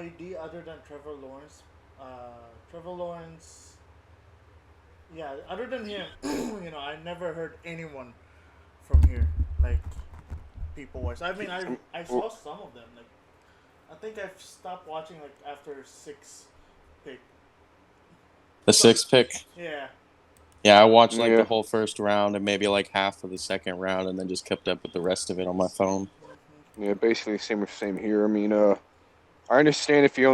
idea other than Trevor Lawrence. Trevor Lawrence, yeah. Other than him, I never heard anyone from here like people wise. I mean, I saw some of them. Like I think I've stopped watching like after six pick. The So sixth pick. yeah. Yeah, I watched like the Yeah. whole first round and maybe like half of the second round, and then just kept up with the rest of it on my phone. Yeah, basically same here. I mean, I understand if you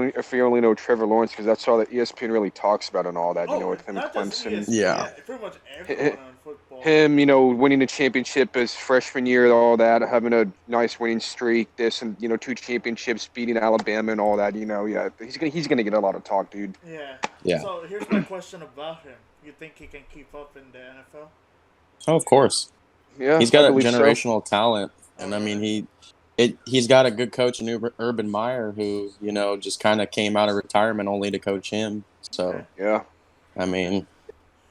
only know Trevor Lawrence because that's all that ESPN really talks about and all that. You know, Oh, with him, not just Clemson, Yeah. ESPN. Pretty much Hi- everyone on football. him, winning the championship his freshman year, all that, having a nice winning streak, this and two championships, beating Alabama and all that. Yeah, he's gonna get a lot of talk, dude. Yeah. Yeah. So here's my question about him. You think he can keep up in the NFL? Oh, of course. Yeah, He's I got a believe so. generational talent, Oh, and I mean really? he's got a good coach in Urban Meyer who just kind of came out of retirement only to coach him. Okay. So Yeah, I mean,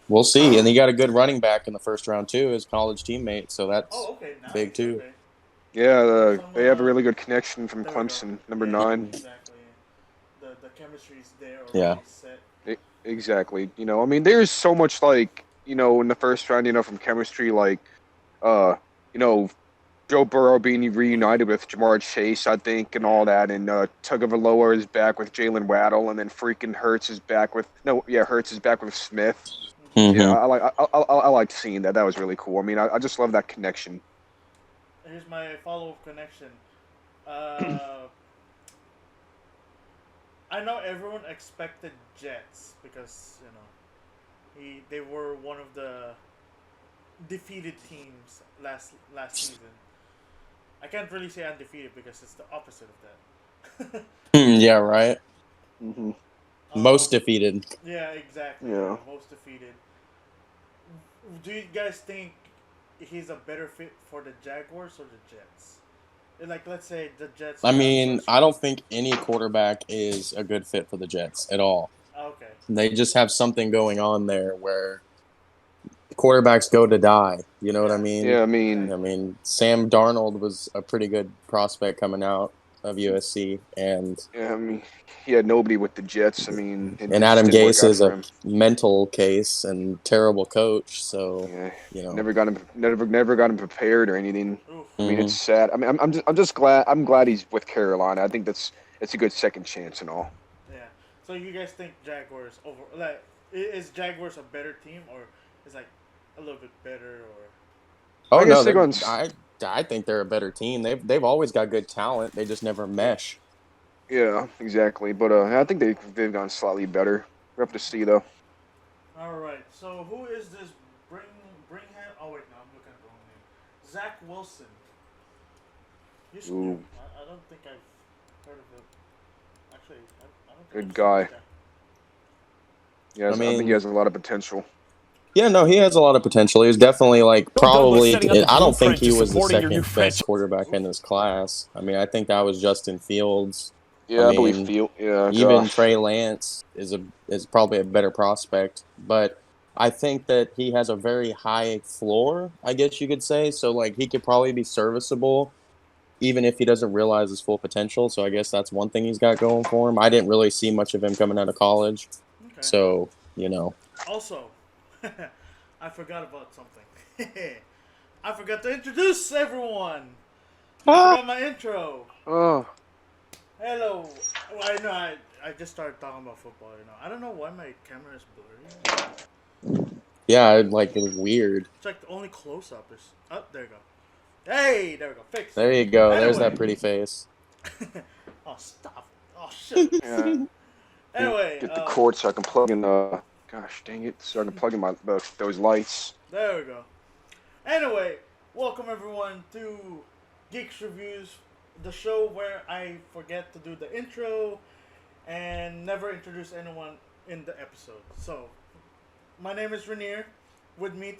we'll see. And he got a good running back in the first round too, his college teammate. So Oh, that's okay. big Nice. too. Okay. yeah. There's some. They have a really good connection from There we go. Clemson, number Yeah. 9. Exactly. The chemistry is there Yeah. already set. Exactly. I mean, there's so much like in the first round, from chemistry, like uh, you know, Joe Burrow being reunited with Jamar Chase, I think, and Yeah. all that, and Tagovailoa is back with Jalen Waddle, and then freaking Hurts is back with Smith. Yeah, Hmm. I liked seeing that. That was really cool. I mean, I just love that connection. Here's my follow-up connection. Uh, I know everyone expected Jets because they were one of the defeated teams last season. I can't really say undefeated because it's the opposite of that. Yeah, right. Hmm. um, Most defeated. yeah, exactly. Yeah. Most defeated. Do you guys think he's a better fit for the Jaguars or the Jets? Like, let's say the Jets I draft mean, first I pick. don't think any quarterback is a good fit for the Jets at all. Okay. They just have something going on there where quarterbacks go to die. You know what I Yeah. mean? Yeah, I mean, I Exactly. mean, Sam Darnold was a pretty good prospect coming out of USC, yeah, I mean, he had nobody with the Jets. I mean, and it just Adam didn't work Gase out is for a him. mental case and terrible coach. So, Yeah, you know, never got him prepared or anything. Oof. I mean, it's hmm sad. I mean, I'm just glad. I'm glad he's with Carolina. I think it's a good second chance and all. Yeah. So you guys think Jaguars over like is Jaguars a better team or is like a little bit better or oh I no, guess they're they're going. I think they're a better team. They've always got good talent. They just never mesh. Yeah, exactly. But I think they've gone slightly better. We have to see though. all right. So who is this bring Bringham? Oh wait, no, I'm looking at the wrong name. Zach Wilson. He's new. Ooh, I don't think I've heard of him. Actually, I don't think good I've seen this guy. guy. I Yes, I think he mean, has a lot of potential. yeah, no, he has a lot of potential. He was definitely like probably. I don't think he was the second best franchise. quarterback in his class. I mean, I think that was Justin Fields. I Yeah, I believe mean, Field. Yeah, even gosh. Trey Lance is probably a better prospect, but I think that he has a very high floor, I guess you could say. So like he could probably be serviceable even if he doesn't realize his full potential. So I guess that's one thing he's got going for him. I didn't really see much of him coming out of college. Okay. So, you know. Also, I forgot about something. I forgot to introduce everyone. I forgot my intro. Oh, Hello. Well, I know I just started talking about football. I don't know why my camera is blurry. Yeah, like it was weird. It's like the only close up is. Oh, there you go. Hey, there we go. Fixed. There you go. There's that Anyway. pretty face. Oh, stop. Oh, shit. yeah. Anyway, Get the cord so I can plug in. Gosh, dang it! So I can plug in those lights. there we go. Anyway, welcome everyone to Geeks Reviews, the show where I forget to do the intro and never introduce anyone in the episode. So, my name is Rainier. With me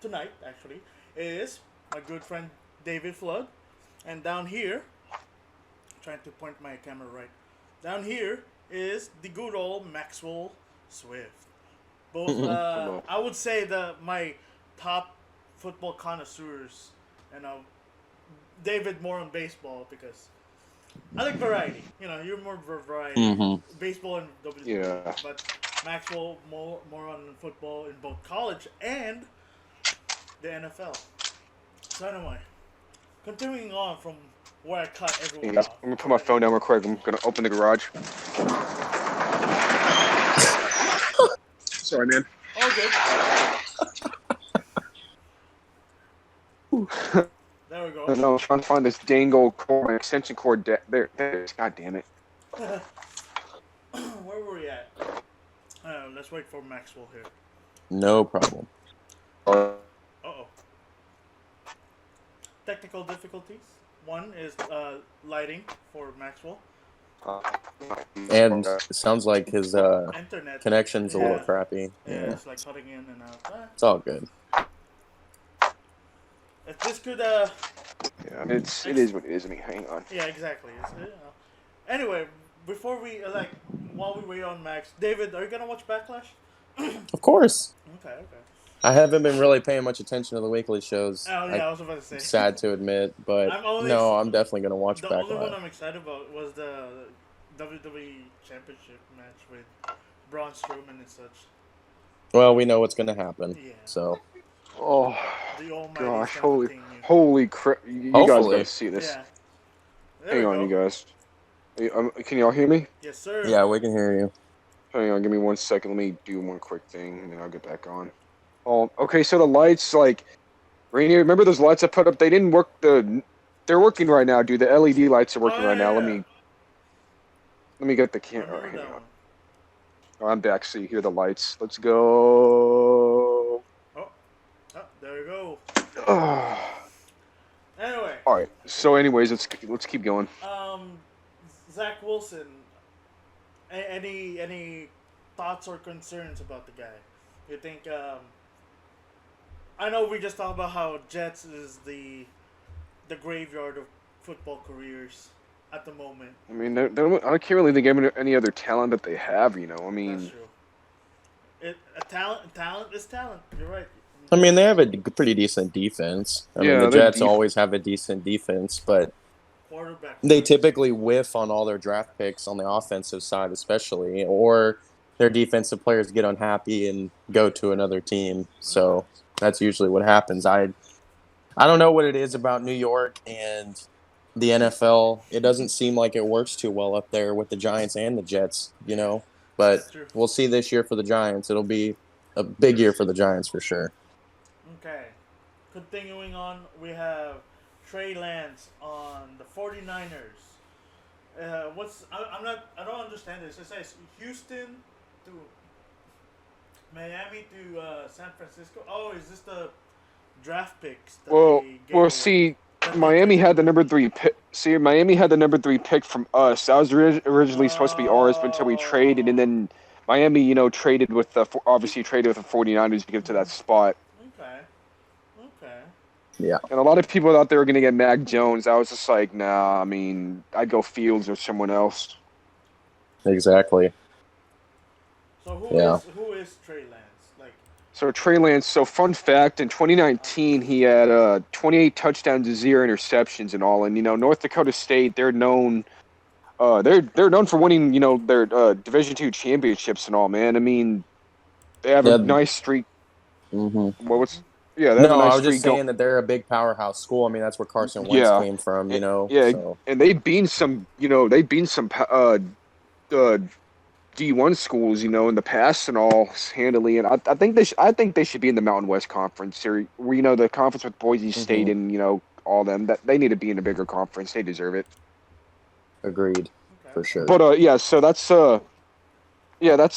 tonight actually, is my good friend David Flood. And down here, trying to point my camera right, down here is the good old Maxwell Swift. Both, Hello. I would say my top football connoisseurs. You know, David more on baseball because I like variety. You're more variety. Hmm. Baseball and WWE, Yeah. but Maxwell more on football in both college and the NFL. So anyway, continuing on from where I cut everyone Yeah, off. I'm gonna put my phone down real quick. I'm gonna open the garage. Sorry, man. All good. There we I go. don't know. I'm trying to find this dang old cord, my extension cord. There it is. God damn it. Where were we at? Let's wait for Maxwell here. No problem. Uh-oh. Technical difficulties. One is lighting for Maxwell. And it sounds like his Internet connection's a little Yeah. crappy. Yeah, Yeah, it's like cutting in and out. it's all good. If this could Yeah, it is what it is. I mean, hang on. yeah, exactly. Anyway, before we while we wait on Max, David, are you gonna watch Backlash? Of course. Okay. I haven't been really paying much attention to the weekly shows. Oh yeah, I was about to say. Sad to admit, but I'm definitely gonna watch The Backlash. only one I'm excited about was the WWE Championship match with Braun Strowman and such. Well, we know what's gonna happen. Yeah. So Oh, The Almighty gosh. is gonna continue. Holy crap. You guys Hopefully. gotta see this. Yeah. There Hang we on, go. you guys. Can y'all hear me? Yes, sir. yeah, we can hear you. Hang on, give me 1 second. Let me do one quick thing, and then I'll get back on. Oh, okay. So the lights, like, Rainier, remember those lights I put up? They didn't work. They're working right now, dude. The LED lights are working right now. Yeah. Let me get the I camera. remember Hang that on. one. Oh, I'm back. So you hear the lights. Let's go. Oh, there we go. All Anyway, right. So, anyways, let's keep going. Zach Wilson. Any thoughts or concerns about the guy? You think? I know we just talked about how Jets is the graveyard of football careers at the moment. I mean, I can't really think of any other talent that they have. I That's mean, true. Talent is talent. You're right. I mean, they have a pretty decent defense. I mean, Yeah, the their Jets always have a decent defense, but Quarterback. they typically whiff on all their draft picks on the offensive side, especially, or their defensive players get unhappy and go to another team. So that's usually what happens. I don't know what it is about New York and the NFL. It doesn't seem like it works too well up there with the Giants and the Jets, But That's true. we'll see this year for the Giants. It'll be a big year for the Giants for sure. Okay. Continuing on, we have Trey Lance on the 49ers. I don't understand this. It says Houston to Miami to San Francisco. Oh, is this the draft picks? That they gave away? See, That they Miami traded? had the number 3 pick. See, Miami had the number 3 pick from us. That was originally supposed to be ours until we traded, and then Miami, traded with the 49ers to get to that spot. Okay. Yeah. And a lot of people thought they were going to get Mac Jones. I was just like, nah. I mean, I'd go Fields or someone else. Exactly. So who is Trey Lance? So Trey Lance. So fun fact: in 2019, he had 28 touchdowns and 0 interceptions in all. And North Dakota State, they're known. They're known for winning. Their Division II championships and all. Man, I mean, they have a nice streak. Mm-hmm. They have a nice I was streak just saying that they're a big powerhouse school. I mean, that's where Carson Wentz came from. So. And they've been some. D1 schools, in the past and all handily, and I think they should be in the Mountain West Conference, or the conference with Boise State and all them. That they need to be in a bigger conference. They deserve it. Agreed, for sure. But so that's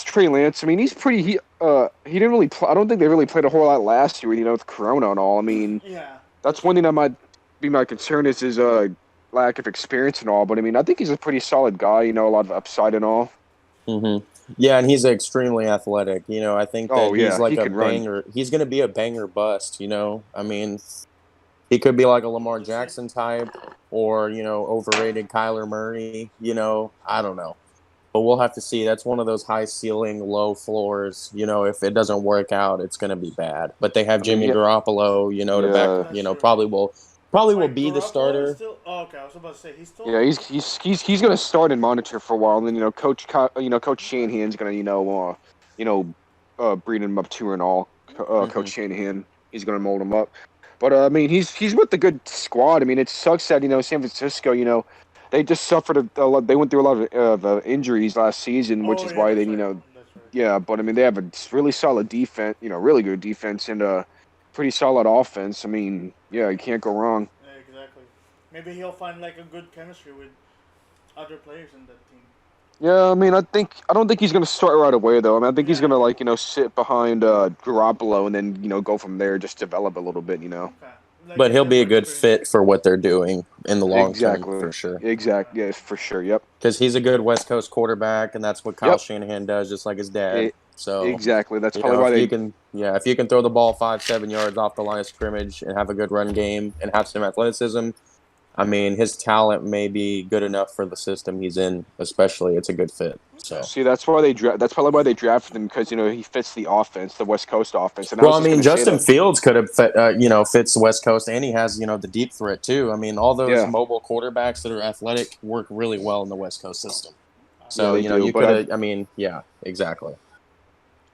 Trey Lance. I mean, he's pretty. He didn't really. I don't think they really played a whole lot last year. With Corona and all. I mean, that's one thing that might be my concern is his lack of experience and all. But I mean, I think he's a pretty solid guy. A lot of upside and all. Mm-hmm. Yeah, and he's extremely athletic. I think that he's like a banger. Run. He's going to be a banger bust. I mean, he could be like a Lamar Jackson type, or overrated Kyler Murray. I don't know, but we'll have to see. That's one of those high ceiling, low floors. If it doesn't work out, it's going to be bad. But they have Jimmy Garoppolo. To back. Probably will Probably will Wait, be the Garoppolo is starter. still. Oh, okay, I was about to say he's still. Yeah, he's gonna start and monitor for a while, and then Coach Shanahan's gonna breed him up too and all. Hmm. Coach Shanahan, he's gonna mold him up. But I mean, he's with the good squad. I mean, it sucks that San Francisco, they just suffered a lot. They went through a lot of injuries last season, which Oh is yeah, why they that's right. That's right. yeah. But I mean, they have a really solid defense, really good defense and a pretty solid offense. I mean, yeah, you can't go wrong. Yeah, exactly. Maybe he'll find like a good chemistry with other players in that team. Yeah, I mean, I don't think he's gonna start right away though. I mean, I think he's Yeah. gonna sit behind Garoppolo and then go from there, just develop a little bit. Okay. Like But get he'll him be a more good experience. fit for what they're doing in the long term, Exactly, for sure. Okay. yeah, for sure. Yep, Because he's a good West Coast quarterback, and that's what Kyle yep, Shanahan does, just like his dad. it, So, exactly. That's probably why they. if you can throw the ball 5-7 yards off the line of scrimmage and have a good run game and have some athleticism, I mean, his talent may be good enough for the system he's in. Especially, it's a good fit. Okay. So, See, that's why that's probably why they drafted him because he fits the offense, the West Coast offense. And I well, was I just mean, gonna say Justin that. Fields could have, fits the West Coast, and he has, the deep threat too. I mean, all those Yeah, mobile quarterbacks that are athletic work really well in the West Coast system. yeah, So, they do. you But could have. I mean, yeah, exactly.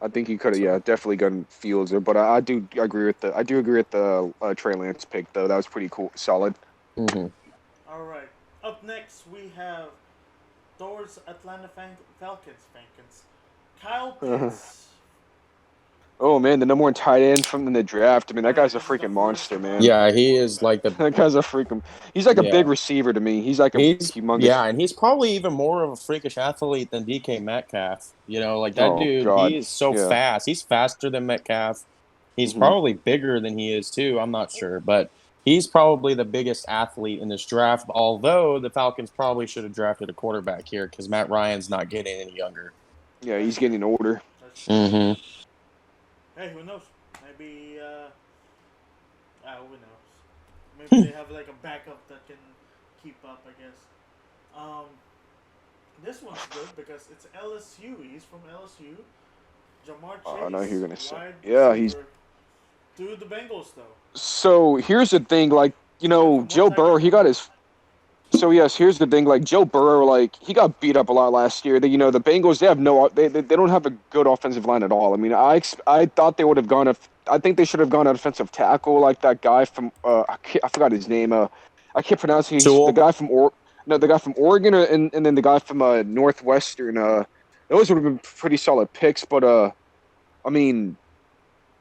I think he could have, So, yeah, definitely gotten Fields there. But I do agree with the Trey Lance pick though. That was pretty cool, solid. hmm All right. Up next we have Thor's Atlanta Falcons. Kyle Pitts. Oh man, the number one tight end from the draft. I mean, that Yeah, guy's a this is the freaking first monster, man. yeah, he is quarterback. like the That guy's a freaking. He's like a big yeah. receiver to me. He's like a humongous. And he's probably even more of a freakish athlete than DK Metcalf. Like that Oh dude, he God, is so yeah. fast. He's faster than Metcalf. He's hmm probably bigger than he is too. I'm not sure, but he's probably the biggest athlete in this draft. Although the Falcons probably should have drafted a quarterback here because Matt Ryan's not getting any younger. Yeah, That's he's true. getting older. That's true. Hmm. Hey, who knows? Maybe who knows? Maybe they have like a backup that can keep up. I guess. Um, this one's good because it's LSU. He's from LSU. Jamar I know who Chase, you're gonna say. wide Yeah, he's. receiver. To the Bengals though. So here's the thing, like Yeah, from Joe what I can Burrow, he got remember. his. So yes, here's the thing. Like Joe Burrow, like he got beat up a lot last year. The Bengals, they have they don't have a good offensive line at all. I mean, I thought they would have gone. I think they should have gone an offensive tackle like that guy from I forgot his name. I can't pronounce it. The Tool. guy from the guy from Oregon, and then the guy from Northwestern. Those would have been pretty solid picks. But I mean,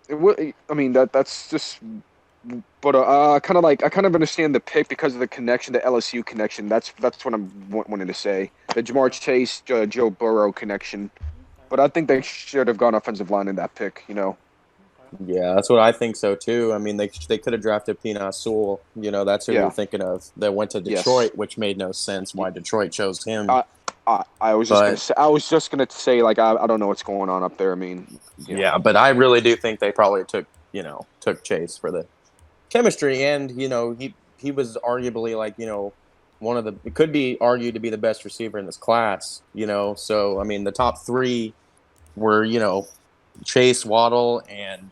I mean that's just. But I kind of understand the pick because of the connection, the LSU connection. That's what I'm wanting to say. The Jamar Okay. Chase, Joe Burrow connection. Okay. But I think they should have gone offensive line in that pick. Okay. Yeah, that's what I think so too. I mean, they could have drafted Pina Sewell. That's who you're Yeah. thinking of. That went to Yes. Detroit, which made no sense why Detroit chose him. I I was just gonna But say like I don't know what's going on up there. I mean, yeah. yeah, but I really do think they probably took Chase for the chemistry, and he was arguably like one of the it could be argued to be the best receiver in this class. So I mean the top three were Chase, Waddle, and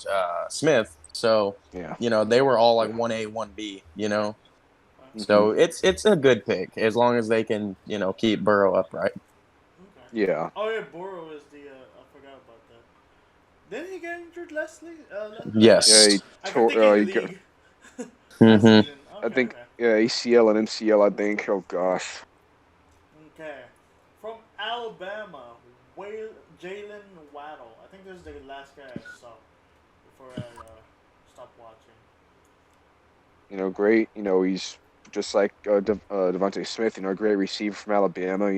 Smith. So Yeah. they were all like Yeah. 1A, 1B. Okay. hmm So it's a good pick as long as they can keep Burrow upright. Okay. Yeah. Oh yeah, Burrow is the. I forgot about that. Didn't he get injured last Yeah. season? Yes. I kept thinking He league last Hmm. season. I Okay. think yeah ACL and MCL. I think. Oh gosh. Okay. From Alabama, Jalen Waddle. I think this is the last guy I saw before I stopped watching. Great. He's just like Devontae Smith. A great receiver from Alabama.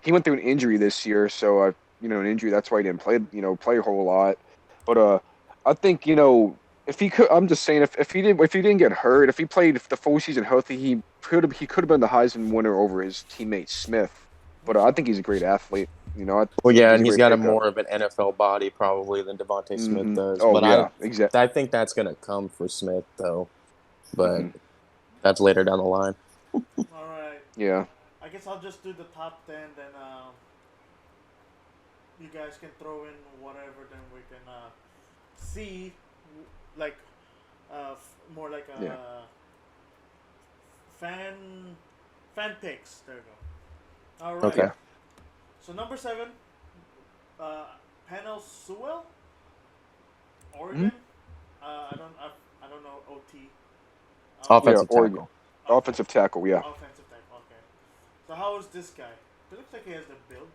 He went through an injury this year, so an injury. That's why he didn't play a whole lot. But I think if he could, I'm just saying if he didn't get hurt, if he played the full season healthy, he could have been the Heisman winner over his teammate Smith. But I Okay. think he's a great athlete. I Well, think yeah, he's a and he's great got a pickup. more of an NFL body probably than Devontae Smith does. Oh But I yeah, exactly. I think that's gonna come for Smith though. But hmm that's later down the line. All right. Yeah. I guess I'll just do the top 10, then you guys can throw in whatever. Then we can see, like, more like a Yeah. fan picks. There you go. All right. Okay. So number 7, Panel Sewell, Oregon. I don't know OT. Offensive Oregon. tackle. Offensive tackle, yeah. Offensive tackle. Okay. So how is this guy? It looks like he has the build.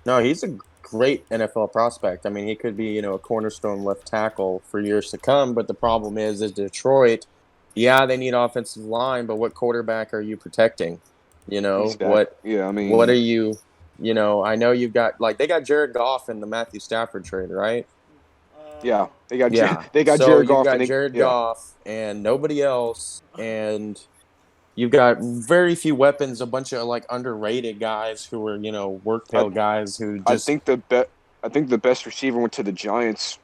No, he's a great NFL prospect. I mean, he could be, a cornerstone left tackle for years to come. But the problem is Detroit. Yeah, they need offensive line, but what quarterback are you protecting? What? Yeah, I mean, what are you? I know you've got they got Jared Goff in the Matthew Stafford trade, right? yeah, they got Yeah. they got So Jared you've Goff got and Jared Goff and nobody else, and you've got very few weapons. A bunch of underrated guys who are work pill guys who I just. think the best receiver went to the Giants,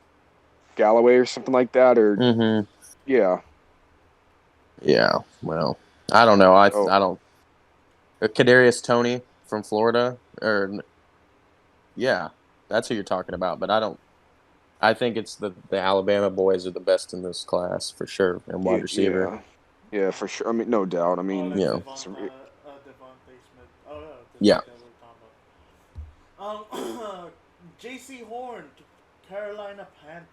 Galloway or something like that, or Mm-hmm. yeah. Yeah. Well, I don't know. I Oh. don't. Kadarius Toney from Florida, yeah, that's who you're talking about. But I don't. I think it's the Alabama boys are the best in this class for sure, and wide receiver. Yeah, for sure. I mean, no doubt. I mean, Devontae Smith. Oh, yeah. J.C. Horn to Carolina Panthers.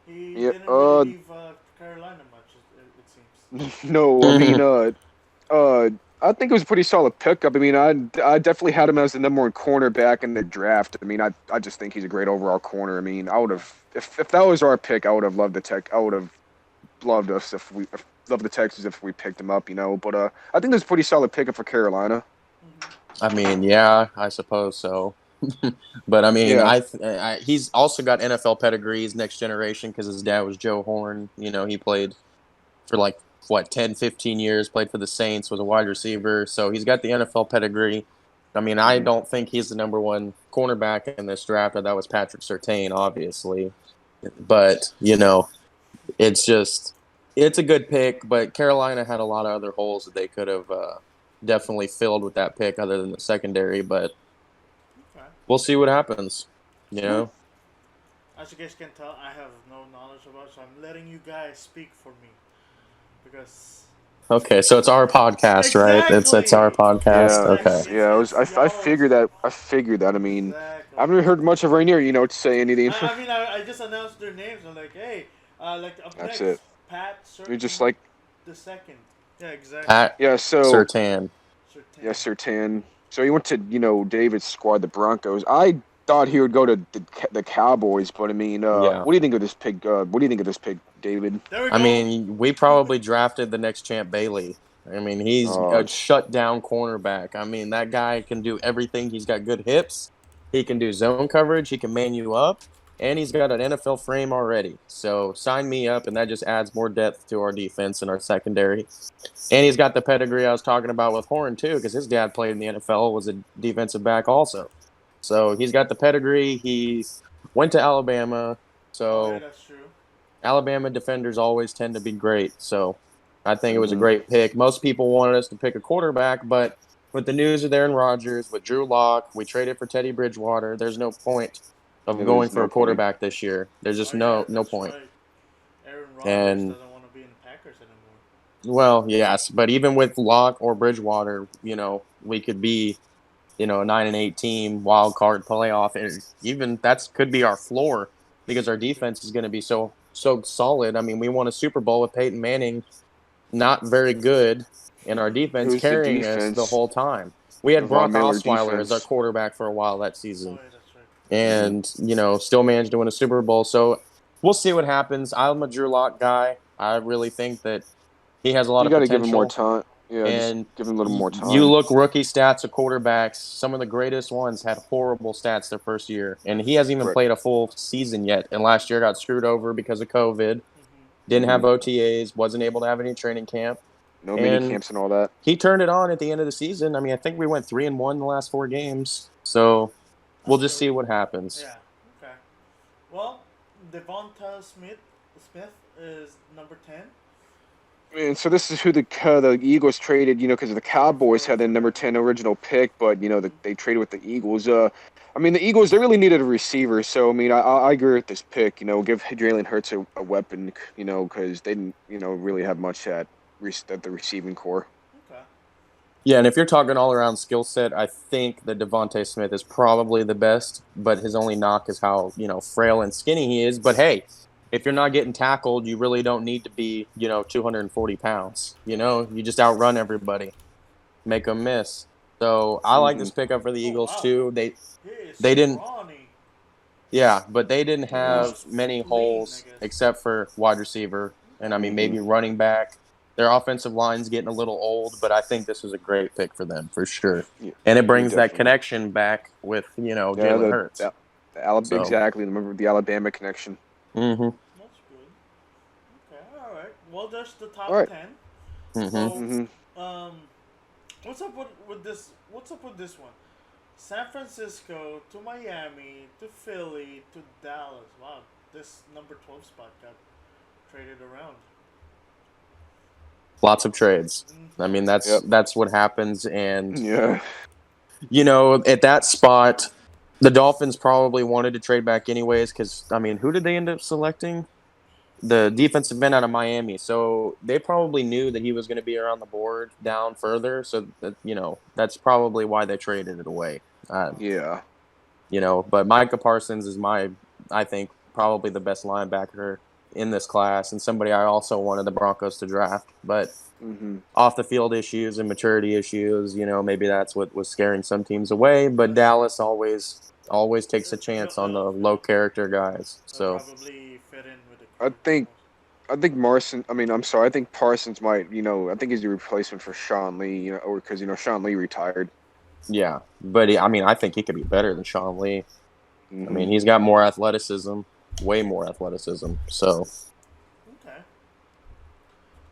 He Yeah, didn't really leave Carolina much, it seems. No, I mean, I think it was a pretty solid pickup. I mean, I definitely had him as the number 1 cornerback in the draft. I mean, I just think he's a great overall corner. I mean, I would have if that was our pick, I would have loved I would have loved us loved the Texans if we picked him up. But I think it was a pretty solid pickup for Carolina. I mean, yeah, I suppose so. But I mean, he's also got NFL pedigree. He's next generation because his dad was Joe Horn. He played for 10, 15 years, played for the Saints, was a wide receiver. So he's got the NFL pedigree. I mean, I don't think he's the number 1 cornerback in this draft. That was Patrick Surtain, obviously. But, it's a good pick. But Carolina had a lot of other holes that they could have definitely filled with that pick other than the secondary. But we'll see what happens, As you guys can tell, I have no knowledge about it, so I'm letting you guys speak for me. Because... Okay, so it's our podcast, right? It's our podcast. Yeah, okay. Yeah, I figured that. I mean, I haven't heard much of Rainier, to say anything. I mean, I just announced their names. I'm like, hey, up That's next, it. Pat Surtain. You're just like the second. Yeah, exactly. Pat Surtain. Yeah, Surtain. So he went to David's squad, the Broncos. I thought he would go to the Cowboys, but I mean, what do you think of this pick? What do you think of this pick, David? I mean, we probably drafted the next Champ Bailey. I mean, he's a shutdown cornerback. I mean, that guy can do everything. He's got good hips. He can do zone coverage. He can man you up. And he's got an NFL frame already. So sign me up, and that just adds more depth to our defense and our secondary. And he's got the pedigree I was talking about with Horn, too, because his dad played in the NFL, was a defensive back also. So he's got the pedigree. He went to Alabama. So that's true. Alabama defenders always tend to be great. So I think it was a great pick. Most people wanted us to pick a quarterback, but with the news of Aaron Rodgers, with Drew Lock, we traded for Teddy Bridgewater. There's no point of going for a quarterback this year. There's just no point. Right. Aaron Rodgers doesn't want to be in the Packers anymore. Well, yes, but even with Lock or Bridgewater, we could be, a 9-8 team, wild card playoff, and even that could be our floor because our defense is going to be so solid. I mean, we won a Super Bowl with Peyton Manning, not very good, and our defense carrying us the whole time. We had Brock Osweiler as our quarterback for a while that season. And, still managed to win a Super Bowl. So we'll see what happens. I'm a Drew Lock guy. I really think that he has a lot of potential. You got to give him more time. Yeah, and just give him a little more time. You look rookie stats of quarterbacks. Some of the greatest ones had horrible stats their first year. And he hasn't even played a full season yet. And last year got screwed over because of COVID. Didn't have OTAs. Wasn't able to have any training camp. No mini camps and all that. He turned it on at the end of the season. I mean, I think we went 3-1 the last 4 games. So we'll just see what happens. Yeah. Okay. Well, Devonta Smith is number 10. And so this is who the Eagles traded, because the Cowboys had the number 10 original pick, but they traded with the Eagles. I mean, the Eagles, they really needed a receiver. So I mean, I agree with this pick. Give Jalen Hurts a weapon. Because they didn't really have much at the receiving core. Yeah, and if you're talking all around skill set, I think that Devontae Smith is probably the best, but his only knock is how, frail and skinny he is. But hey, if you're not getting tackled, you really don't need to be, 240 pounds. You just outrun everybody, make them miss. So I like this pickup for the Oh Eagles wow, too. he is They didn't, scrawny. yeah, but they didn't Yeah. have many Lean, I holes guess. except for wide receiver, and I mean maybe running back. Their offensive line's getting a little old, but I think this was a great pick for them for sure. Yeah, And it yeah, brings that definitely. connection back with Yeah, Jalen Hurts. So, exactly. Remember the Alabama connection. mm-hmm, That's good. Okay, all right. Well, there's the All top right. 10. mm-hmm. So, Mm-hmm. um, what's up with this? What's up with this one? San Francisco to Miami to Philly to Dallas. Wow, this number 12 spot got traded around. Lots of trades. I Mm-hmm. mean that's what happens, and Yeah. at that spot, the Dolphins probably wanted to trade back anyways because I mean, who did they end up selecting? The defensive end out of Miami. So they probably knew that he was going to be around the board down further. So that's probably why they traded it away. Yeah. But Micah Parsons is I think, probably the best linebacker in this class, and somebody I also wanted the Broncos to draft. But Mm-hmm. off the field issues and maturity issues, maybe that's what was scaring some teams away. But Dallas always takes a chance on the low character guys. He'll So probably fit in with the I think Marson. I mean, I'm sorry. I think Parsons might. I think he's the replacement for Sean Lee. Or because Sean Lee retired. yeah, but I mean, I think he could be better than Sean Lee. I Mm-hmm. mean, he's got more athleticism, way more athleticism. So Okay.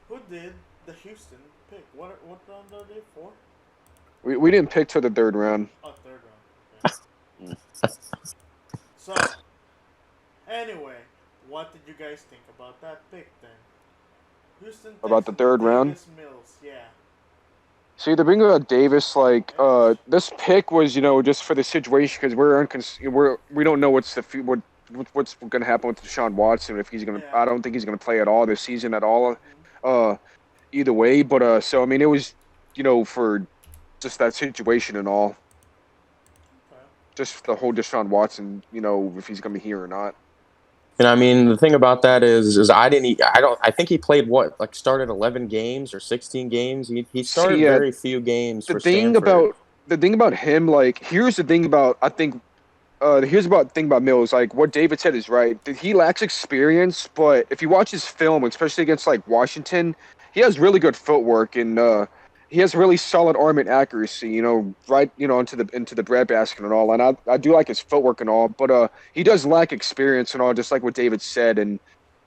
Who did the Houston pick? What round are they for? We didn't pick till the third round. Oh, third round. Okay. So, anyway, what did you guys think about that pick then? Houston About the Texans, third round. Davis Mills, yeah. See, the thing about Davis, like, this pick was, just for the situation because we don't know what's going to happen with Deshaun Watson if he's going to. Yeah. I don't think he's going to play at all this season at all. Either way, but so I mean, it was, for just that situation and all, Okay. just the whole Deshaun Watson, if he's going to be here or not. And I mean, the thing about that is I think he played started 11 games or 16 games. He See, started yeah, very few games the for thing Stanford. about him, like, here's the thing about I think. Here's about thing about Mills. Like what David said is right. He lacks experience, but if you watch his film, especially against like Washington, he has really good footwork and he has really solid arm and accuracy. Right, into the breadbasket and all. And I do like his footwork and all, but he does lack experience and all, just like what David said. And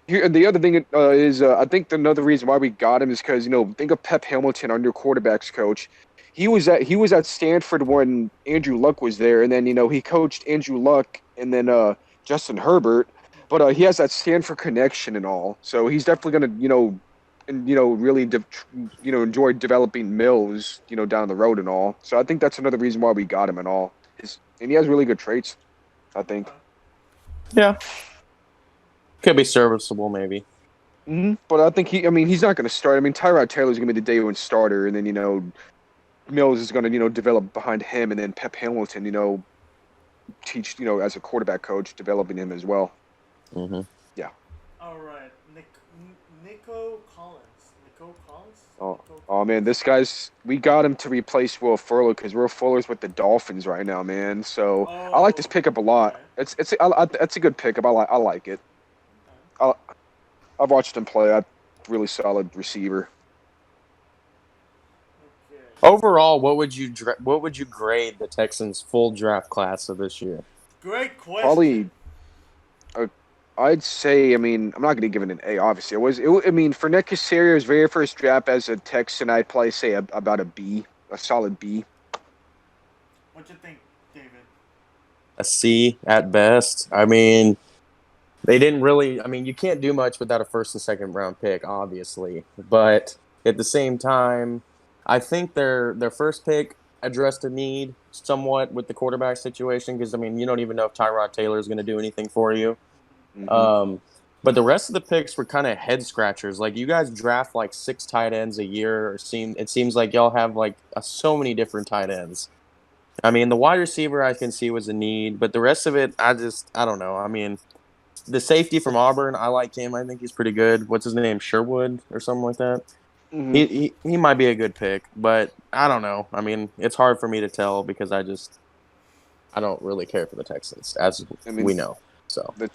here, and the other thing is, I think another reason why we got him is because think of Pep Hamilton, our new quarterbacks coach. He was at Stanford when Andrew Luck was there, and then he coached Andrew Luck and then Justin Herbert, but he has that Stanford connection and all, so he's definitely gonna really enjoy developing Mills down the road and all. So I think that's another reason why we got him and all. And he has really good traits, I think. Yeah, could be serviceable maybe. Mm-hmm. But I think he's not going to start. I mean, Tyrod Taylor's going to be the day one starter, and then Mills is going to develop behind him, and then Pep Hamilton teach as a quarterback coach, developing him as well. Mm-hmm. Yeah. All right, Nico Collins. Nico Collins. Oh man, we got him to replace Will Fuller because Will Fuller's with the Dolphins right now, man. So I like this pickup a lot. Okay. It's a good pickup. I like it. Okay. I've watched him play. Really solid receiver. Okay. Overall, what would you grade the Texans' full draft class of this year? Great question. Probably, I'd say. I mean, I'm not going to give it an A. Obviously, I mean, for Nick Caserio's very first draft as a Texan, I'd probably say about a B, a solid B. What you think, David? A C at best. I mean, they didn't really. I mean, you can't do much without a first and second round pick, obviously. But at the same time, I think their first pick addressed a need somewhat with the quarterback situation because I mean, you don't even know if Tyrod Taylor is going to do anything for you. Mm-hmm. But the rest of the picks were kind of head scratchers. Like, you guys draft like 6 tight ends a year, it seems like y'all have like so many different tight ends. I mean, the wide receiver I can see was a need, but the rest of it, I don't know. I mean, the safety from Auburn, I like him. I think he's pretty good. What's his name? Sherwood or something like that. Mm-hmm. He might be a good pick, but I don't know. I mean, it's hard for me to tell because I don't really care for the Texans, as we know. So the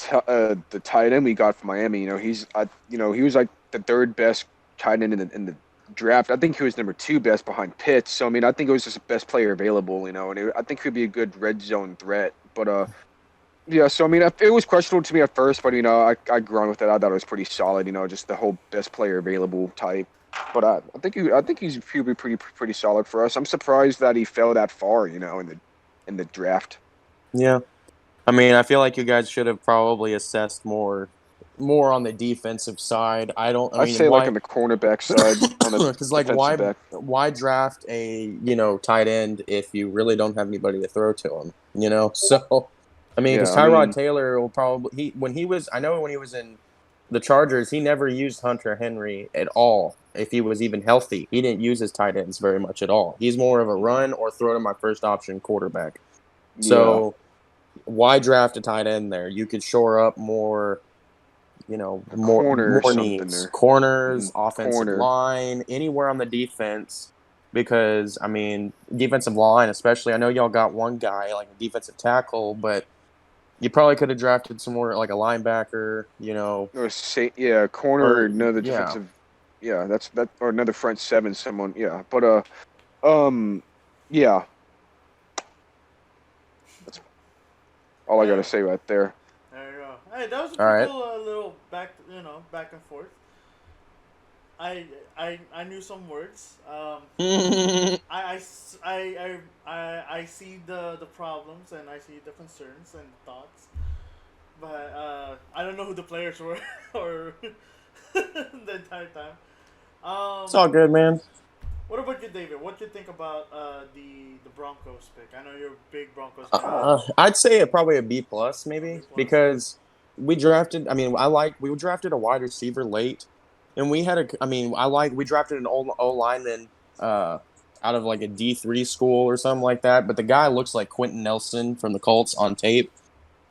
tight end we got from Miami, he was like the third best tight end in the draft. I think he was number 2 best behind Pitts. So I mean, I think it was just the best player available, and I think he'd be a good red zone threat. But yeah. So I mean, it was questionable to me at first, but I grew on with it. I thought it was pretty solid. Just the whole best player available type. But I think he'll be pretty solid for us. I'm surprised that he fell that far, in the draft. Yeah. I mean, I feel like you guys should have probably assessed more on the defensive side. I say like on the cornerback side, because like why draft a tight end if you really don't have anybody to throw to him? So I mean, because Tyrod Taylor will probably when he was in the Chargers, he never used Hunter Henry at all. If he was even healthy, he didn't use his tight ends very much at all. He's more of a run or throw to my first option quarterback. So why draft a tight end there? You could shore up more, more needs. Corners, offensive line, anywhere on the defense. Because, I mean, defensive line especially, I know y'all got one guy, like a defensive tackle, but you probably could have drafted some more, like a linebacker, Or corner or another defensive. Yeah, or another front 7, someone, yeah. But, yeah. All I gotta say right there. There you go. Hey, that was a cool little back and forth. I knew some words. I see the problems and I see the concerns and thoughts, but I don't know who the players were or the entire time. It's all good, man. What about you, David? What do you think about the Broncos pick? I know you're a big Broncos fan. I'd say probably a B+, maybe, because we drafted. I mean, we drafted a wide receiver late, and we drafted an O lineman out of like a D3 school or something like that. But the guy looks like Quentin Nelson from the Colts on tape,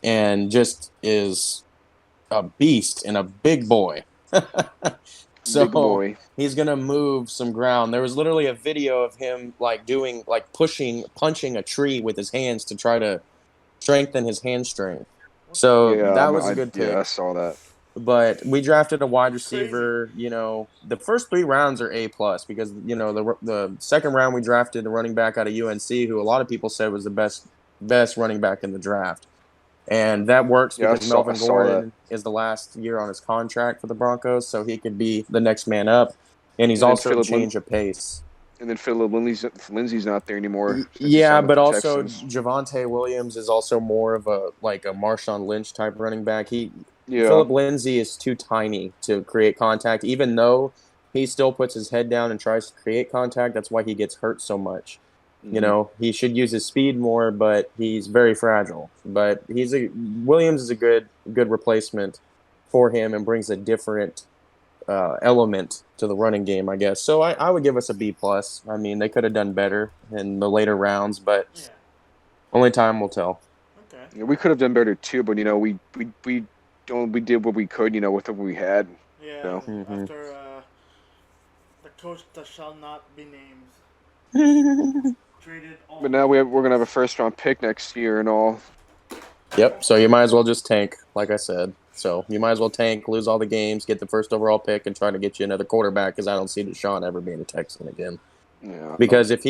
and just is a beast and a big boy. So he's gonna move some ground. There was literally a video of him punching a tree with his hands to try to strengthen his hand strength. So that was a good pick. Yeah, I saw that. But we drafted a wide receiver. The first 3 rounds are A+ because the second round we drafted a running back out of UNC who a lot of people said was the best running back in the draft. And that works because Melvin Gordon is the last year on his contract for the Broncos, so he could be the next man up. And he's also a change of pace. And then Phillip Lindsay's not there anymore. Yeah, but also Javonte Williams is also more of a Marshawn Lynch type running back. Phillip Lindsay is too tiny to create contact, even though he still puts his head down and tries to create contact. That's why he gets hurt so much. He should use his speed more, but he's very fragile. But Williams is a good replacement for him and brings a different element to the running game, I guess. So I would give us a B+. I mean, they could have done better in the later rounds, but only time will tell. Okay. Yeah, we could have done better too, but we did what we could, with what we had. Yeah. After the coach that shall not be named. But now we're gonna have a first round pick next year and all. Yep. So you might as well just tank, like I said. So you might as well tank, lose all the games, get the first overall pick, and try to get you another quarterback. Because I don't see Deshaun ever being a Texan again. Yeah. Because if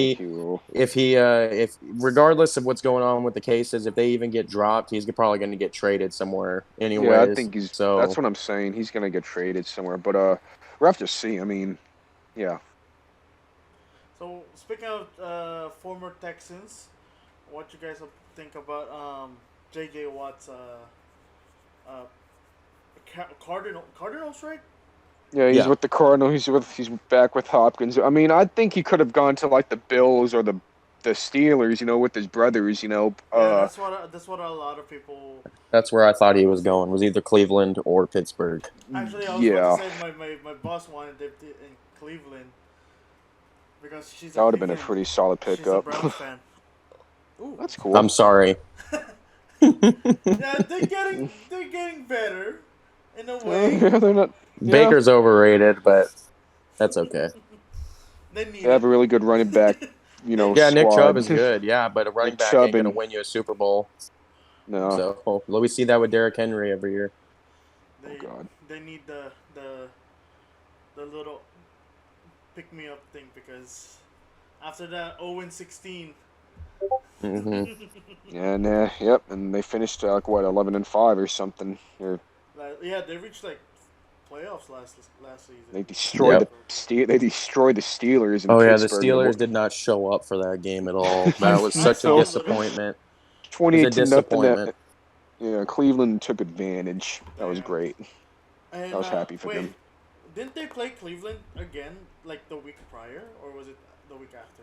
regardless of what's going on with the cases, if they even get dropped, he's probably going to get traded somewhere anyway. Yeah, I think that's what I'm saying. He's going to get traded somewhere, but we'll have to see. I mean, yeah. So speaking of former Texans, what you guys think about J.J. Watt's Cardinals, right? Yeah, he's with the Cardinals. He's back with Hopkins. I mean, I think he could have gone to like the Bills or the the Steelers, with his brothers, Yeah, that's what a lot of people. That's where I thought he was going. Was either Cleveland or Pittsburgh. Actually, I was yeah, about to say my boss wanted it in Cleveland because that would have been a pretty solid she's a pickup. Browns fan. Ooh. That's cool. I'm sorry. Yeah, they're getting better in a way. Yeah, they're not. Yeah. Baker's overrated, but that's okay. They need. They have a really good running back. Yeah, squad. Nick Chubb is good. Yeah, but a running Nick back Chubb ain't gonna and- win you a Super Bowl. No. So we see that with Derrick Henry every year. God. They need the little pick me up thing because after that 0-16. Mm-hmm. And yep, and they finished 11-5 or something. Yeah, they reached like playoffs last season. They destroyed the Steelers. In Oh yeah, Pittsburgh. the Steelers did not show up for that game at all. That was such a disappointment. 28 It was a disappointment. Yeah, Cleveland took advantage. That was great. And, I was happy for wait, them. Didn't they play Cleveland again like the week prior, or was it the week after?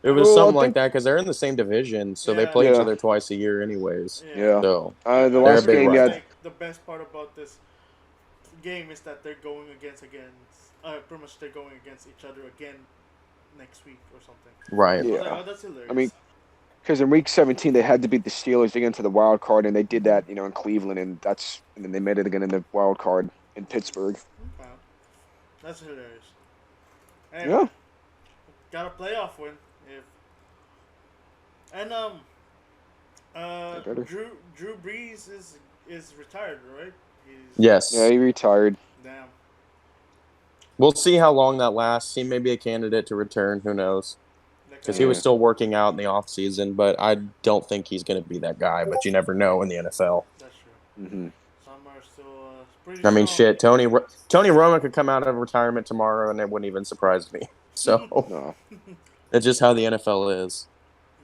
It was Well, something I like think- that because they're in the same division, so they Yeah. play each Yeah. other twice a year, anyways. Yeah. So The They're last a big game, rival. yeah. Like, the best part about this game is that they're going against pretty much they're going against each other again next week or something. right. I was Yeah. like, oh, that's hilarious. I mean, because in week 17 they had to beat the Steelers to get into the wild card, and they did that, in Cleveland, and then they made it again in the wild card in Pittsburgh. Wow. That's hilarious. Hey, Yeah. got a playoff win. And better. Drew Brees is retired, right? Yes. Yeah, he retired. Damn. We'll see how long that lasts. He may be a candidate to return. Who knows? Because he was still working out in the off season, but I don't think he's going to be that guy. But you never know in the NFL. That's true. Mm-hmm. Some are still pretty I mean, strong. shit. Tony Romo could come out of retirement tomorrow, and it wouldn't even surprise me. So No. it's just how the NFL is.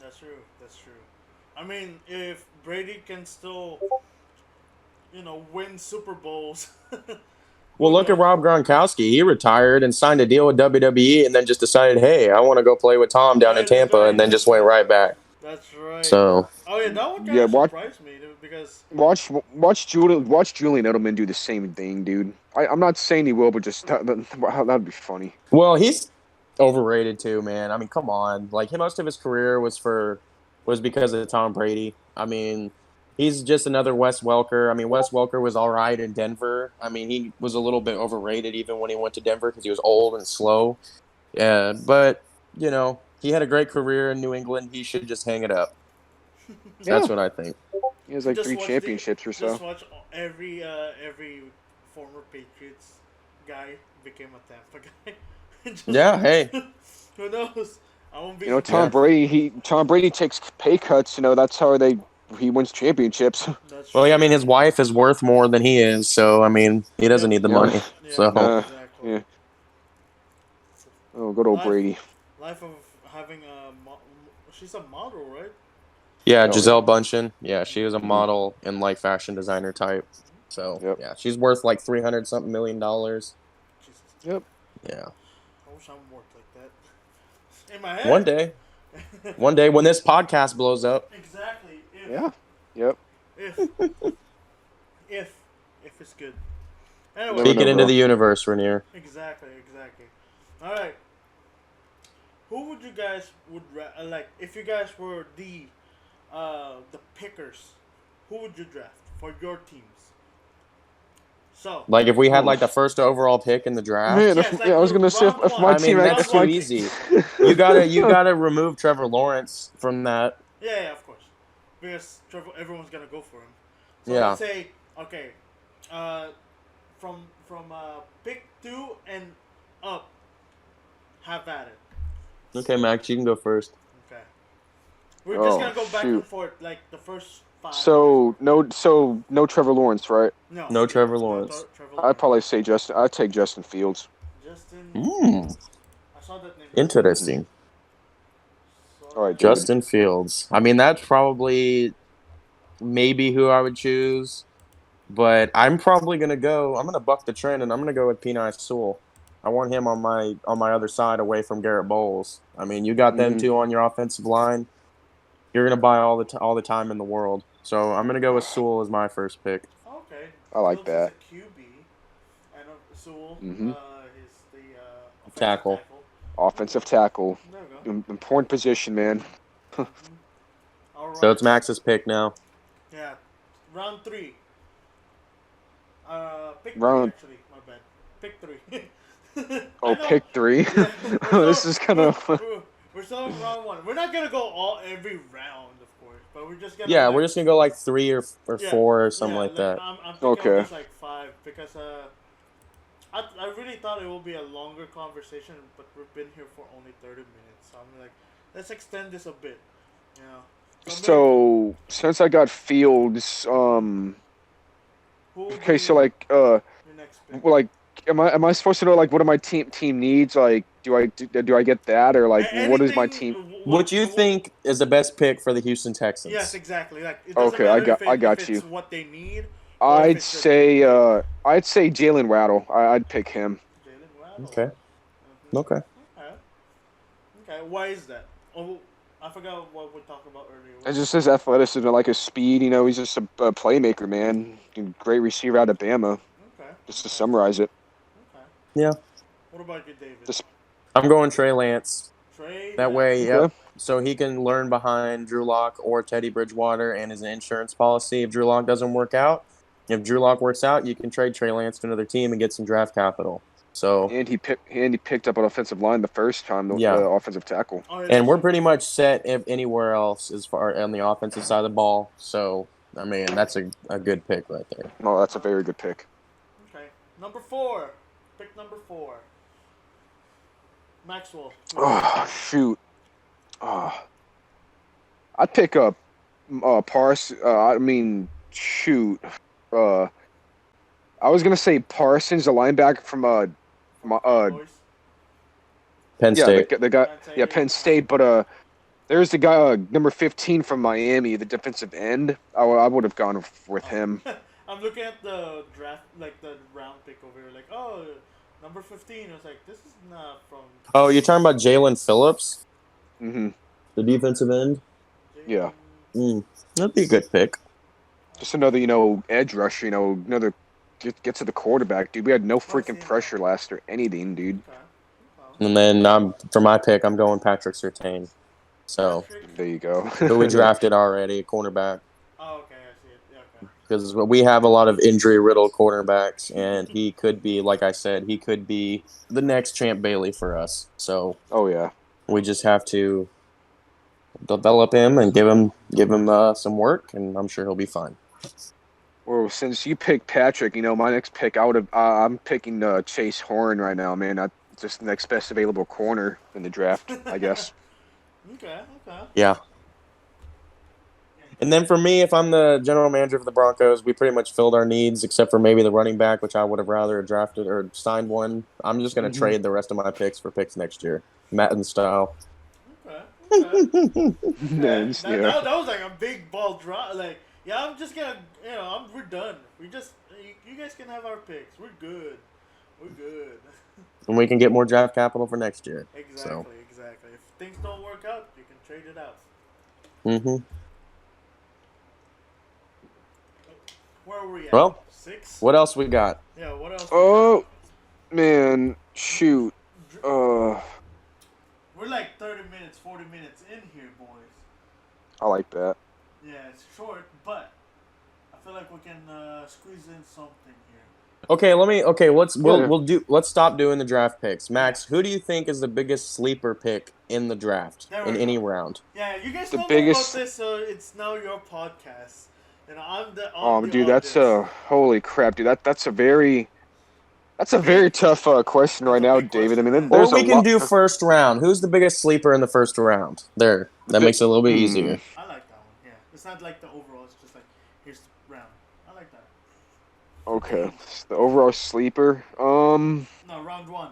That's true. That's true. I mean, if Brady can still, win Super Bowls. Well, look at Rob Gronkowski. He retired and signed a deal with WWE, and then just decided, hey, I want to go play with Tom down in Tampa, and then just went right back. That's right. So Oh yeah, that one kind of surprised me because Watch Julian Edelman do the same thing, dude. I'm not saying he will, but just that'd be funny. well, he's overrated too, man. I mean, come on. Like, most of his career was because of Tom Brady. I mean, he's just another Wes Welker. I mean, Wes Welker was all right in Denver. I mean, he was a little bit overrated even when he went to Denver because he was old and slow. Yeah, but, he had a great career in New England. He should just hang it up. That's what I think. He has like just 3 watch championships or so. Just watch every former Patriots guy became a Tampa guy. Just- Yeah, hey. Who knows? I won't be. Tom Brady takes pay cuts. That's how he wins championships. That's Well, true. I mean, his wife is worth more than he is, so, I mean, he doesn't need the Yeah. money. Yeah, So, exactly. Yeah. Oh, good old Brady. Life of having she's a model, right? yeah, Oh, Giselle Bundchen. Yeah, she was a model and, like, fashion designer type. So, Yep. yeah, she's worth, like, $300-something million. Jesus. Yep. Yeah. I wish I worked like that. In my head. One day when this podcast blows up. Exactly. Yeah. Yep. If it's good. Anyway. Never Take it know, into bro. the universe, Rainier. Exactly. All right. Who would you guys like if you guys were the pickers? Who would you draft for your teams? So. Like, if we had, like, the first overall pick in the draft. Man, Yes, like I was gonna say if my I mean, team that's too one. easy. You gotta remove Trevor Lawrence from that. Yeah, of course. Because everyone's gonna go for him. So Yeah. let's say, okay, from pick 2 and up, have at it. Okay, Max, you can go first. Okay. We're just gonna go back and shoot. forth like the first 5. So no Trevor Lawrence, right? No Trevor Lawrence. I'd probably say I'd take Justin Fields. Justin. I saw that name. Interesting. All right, Justin Fields. I mean, that's probably maybe who I would choose, but I'm probably gonna buck the trend, and I'm gonna go with Penei Sewell. I want him on my other side away from Garrett Bowles. I mean, you got them two on your offensive line. You're gonna buy all the time in the world. So I'm gonna go with Sewell as my first pick. Okay. I like that. Is a QB, and Sewell is the Tackle. Offensive tackle. There we go. Important position, man. All right. So it's Max's pick now. Yeah, round 3. Pick Round. 3, actually. My bad. Pick 3. Oh, pick 3. This is kind of. We're still in round 1. We're not gonna go every round, of course, but we're just gonna. Yeah, we're just gonna go like 3 or 4 or something like that. I'm thinking just like 5 because I really thought it will be a longer conversation, but we've been here for only 30 minutes, so I'm like, let's extend this a bit. Yeah. So since I got Fields, okay, so like your next pick? like, am I supposed to know like what do my team needs? Like, do I get that or like what is my team? What you think is the best pick for the Houston Texans? Yes, exactly. Like, it doesn't Okay, matter I got if you. it's what they need. I'd say Jalen Waddle. I'd pick him. Jalen Waddle. Okay. Okay. Why is that? Oh, I forgot what we talked about earlier. It's just his athleticism, like his speed. You know, he's just a playmaker, man. Great receiver out of Bama. Okay. Just to summarize it. Okay. Yeah. What about you, David? I'm going Trey Lance. That way, yeah. So he can learn behind Drew Lock or Teddy Bridgewater and his insurance policy if Drew Lock doesn't work out. If Drew Lock works out, you can trade Trey Lance to another team and get some draft capital. So and he picked up an offensive line the first time, the offensive tackle. Oh, yeah, and we're pretty much set anywhere else as far on the offensive side of the ball. So I mean, that's a good pick right there. No, that's a very good pick. Okay, number 4. Pick number 4. Maxwell. Oh shoot. I'd pick up I mean, shoot. I was gonna say Parsons, a linebacker from Penn State. The guy, Penn State. But there's the guy number 15 from Miami, the defensive end. I would have gone with him. I'm looking at the draft, like the round pick over here. Like, oh, number 15. I was like, this is not from. Oh, you're talking about Jalen Phillips? Mm-hmm. The defensive end? Yeah. That'd be a good pick. Just another, edge rusher, another get to the quarterback, dude. We had no freaking pressure last or anything, dude. Okay. And then for my pick, I'm going Patrick Surtain. So there you go. who we drafted already, a cornerback. Oh, okay, I see it. Yeah, okay. Because we have a lot of injury-riddled cornerbacks, and he could be, like I said, he could be the next Champ Bailey for us. So oh yeah, we just have to develop him and give him some work, and I'm sure he'll be fine. Well, since you picked Patrick, my next pick I'm picking Chase Horn right now, man. Just the next best available corner in the draft, I guess. Okay. Yeah. And then for me, if I'm the general manager for the Broncos, we pretty much filled our needs, except for maybe the running back, which I would have rather drafted or signed one. I'm just going to trade the rest of my picks for picks next year, Madden style. Okay. Nice, that was like a big ball drop. Like, yeah, I'm just gonna, we're done. You guys can have our picks. We're good. And we can get more draft capital for next year. Exactly. If things don't work out, you can trade it out. Mm-hmm. Where were we at? Well, 6? What else we got? Yeah, what else? Oh, man, shoot. We're like 30 minutes, 40 minutes in here, boys. I like that. Yeah, it's short, but I feel like we can squeeze in something here. Okay, let's stop doing the draft picks. Max, who do you think is the biggest sleeper pick in the draft in any round? Yeah, you guys don't know about this, so it's now your podcast. I'm the dude, that's holy crap, dude. That's a very tough question right now, David. I mean, there's we can do first round. Who's the biggest sleeper in the first round? That makes it a little bit easier. I like that one. Yeah, it's not like the overall. It's just like here's the round. I like that. Okay, the overall sleeper. No, round 1.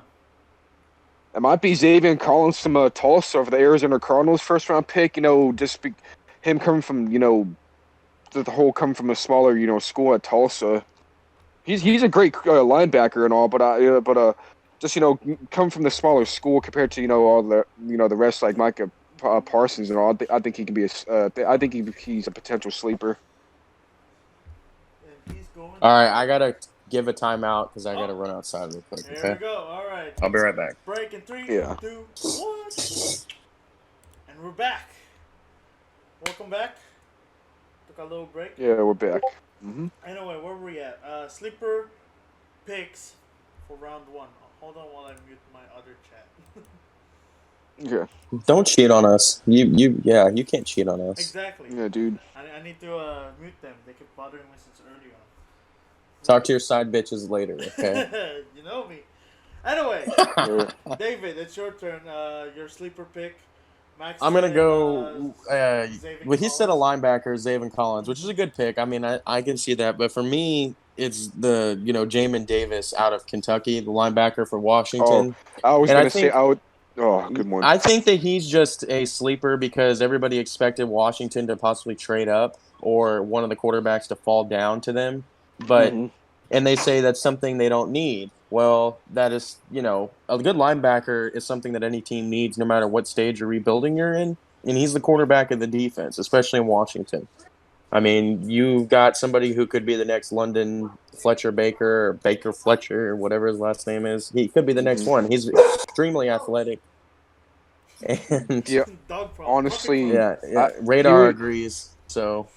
It might be Xavier Collins from Tulsa for the Arizona Cardinals first round pick. Him coming from the whole coming from a smaller school at Tulsa. He's a great linebacker and all, but just come from the smaller school compared to all the rest like Micah Parsons and all. I think he can be I think he's a potential sleeper. And he's going. All right, I gotta give a timeout because I gotta run outside real quick. Here Okay. we go. All right. I'll be right back. Break in 3, Yeah. 2, 1. And we're back. Welcome back. Took a little break. Yeah, we're back. Mm-hmm. Anyway, where were we at? Sleeper picks for round 1. Hold on while I mute my other chat. Yeah. Don't cheat on us. You can't cheat on us. Exactly. Yeah, dude. I need to mute them. They keep bothering me since early on. Talk to your side bitches later, okay? You know me. Anyway, David, it's your turn. Your sleeper pick. Max I'm gonna said, go. Well, he said a Collins. linebacker, Zaven Collins, which is a good pick. I mean, I can see that, but for me, it's the Jamin Davis out of Kentucky, the linebacker for Washington. I was And gonna say I would. Oh, good one. I think that he's just a sleeper because everybody expected Washington to possibly trade up or one of the quarterbacks to fall down to them, but and they say that's something they don't need. Well, that is, a good linebacker is something that any team needs no matter what stage of rebuilding you're in, and he's the quarterback of the defense, especially in Washington. I mean, you've got somebody who could be the next London Fletcher Baker or Baker Fletcher or whatever his last name is. He could be the next one. He's extremely athletic. And yeah, honestly, Radar agrees. So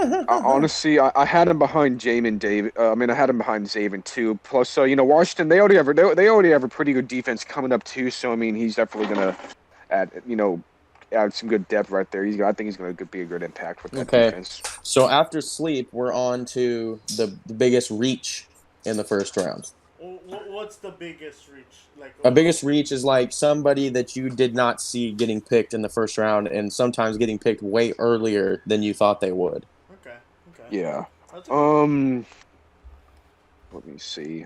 honestly, I had him behind Jamin David. I had him behind Zaven too. Plus, Washington they already have a pretty good defense coming up too. So I mean, he's definitely gonna add some good depth right there. I think he's gonna be a good impact with that defense. So after sleep, we're on to the biggest reach in the first round. What's the biggest reach? A biggest reach is like somebody that you did not see getting picked in the first round, and sometimes getting picked way earlier than you thought they would. Okay. Yeah. Let me see.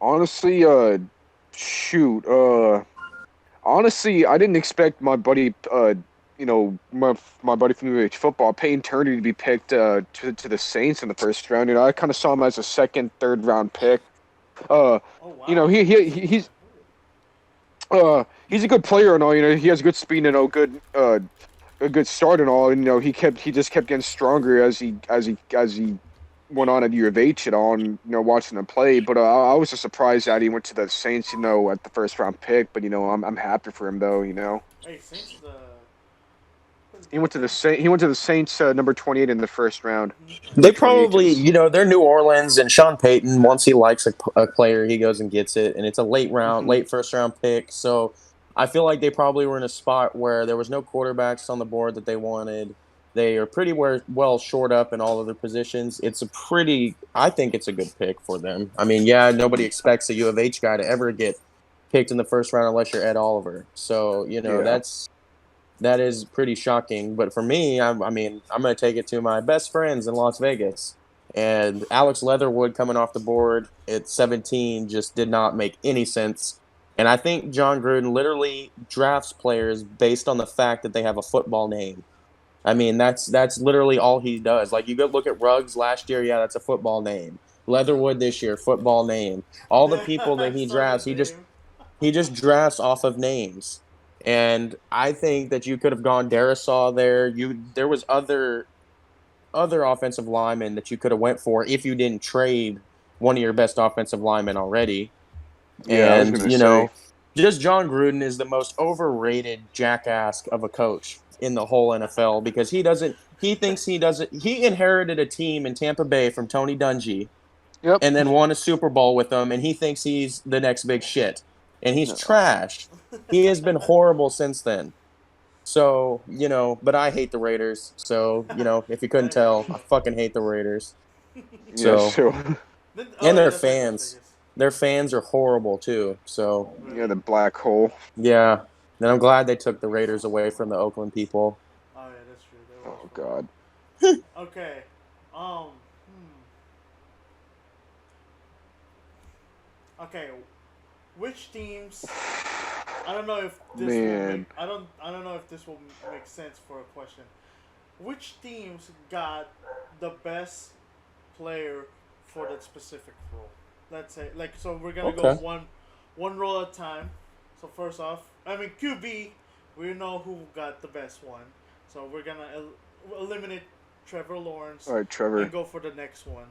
Honestly, honestly, I didn't expect my buddy, my buddy from UH football, Peyton Turner, to be picked to the Saints in the first round. I kind of saw him as a second, third round pick. Wow. He's a good player and all. He has good speed and a good start and all. And he just kept getting stronger as he went on at U of H and all, and watching him play. But I was just surprised that he went to the Saints, at the first round pick. But I'm happy for him though. Hey, Saints. He went to the Saints number 28 in the first round. They probably, they're New Orleans, and Sean Payton, once he likes a player, he goes and gets it, and it's a late first round pick. So I feel like they probably were in a spot where there was no quarterbacks on the board that they wanted. They are pretty well shored up in all of their positions. I think it's a good pick for them. I mean, nobody expects a U of H guy to ever get picked in the first round unless you're Ed Oliver. So, that is pretty shocking. But for me, I'm going to take it to my best friends in Las Vegas. And Alex Leatherwood coming off the board at 17 just did not make any sense. And I think John Gruden literally drafts players based on the fact that they have a football name. I mean, that's literally all he does. Like, you go look at Ruggs last year, that's a football name. Leatherwood this year, football name. All the people that he drafts, he just drafts off of names. And I think that you could have gone Darisaw there. There was other offensive linemen that you could have went for if you didn't trade one of your best offensive linemen already. Yeah, and just John Gruden is the most overrated jackass of a coach in the whole NFL because he inherited a team in Tampa Bay from Tony Dungy. Yep. And then won a Super Bowl with them, and he thinks he's the next big shit. And he's trash. He has been horrible since then. So, but I hate the Raiders. So, if you couldn't tell, I fucking hate the Raiders. And their fans. Their fans are horrible, too. So. Yeah, the black hole. Yeah. And I'm glad they took the Raiders away from the Oakland people. Oh, yeah, that's true. Oh, God. Okay. Okay, which teams? I don't know if this I don't know if this will make sense for a question. Which teams got the best player for that specific role. Let's say, like, so we're gonna go Okay. one role at a time. So first off, I mean QB, we know who got the best one. So we're gonna eliminate Trevor Lawrence All right, Trevor. and go for the next one.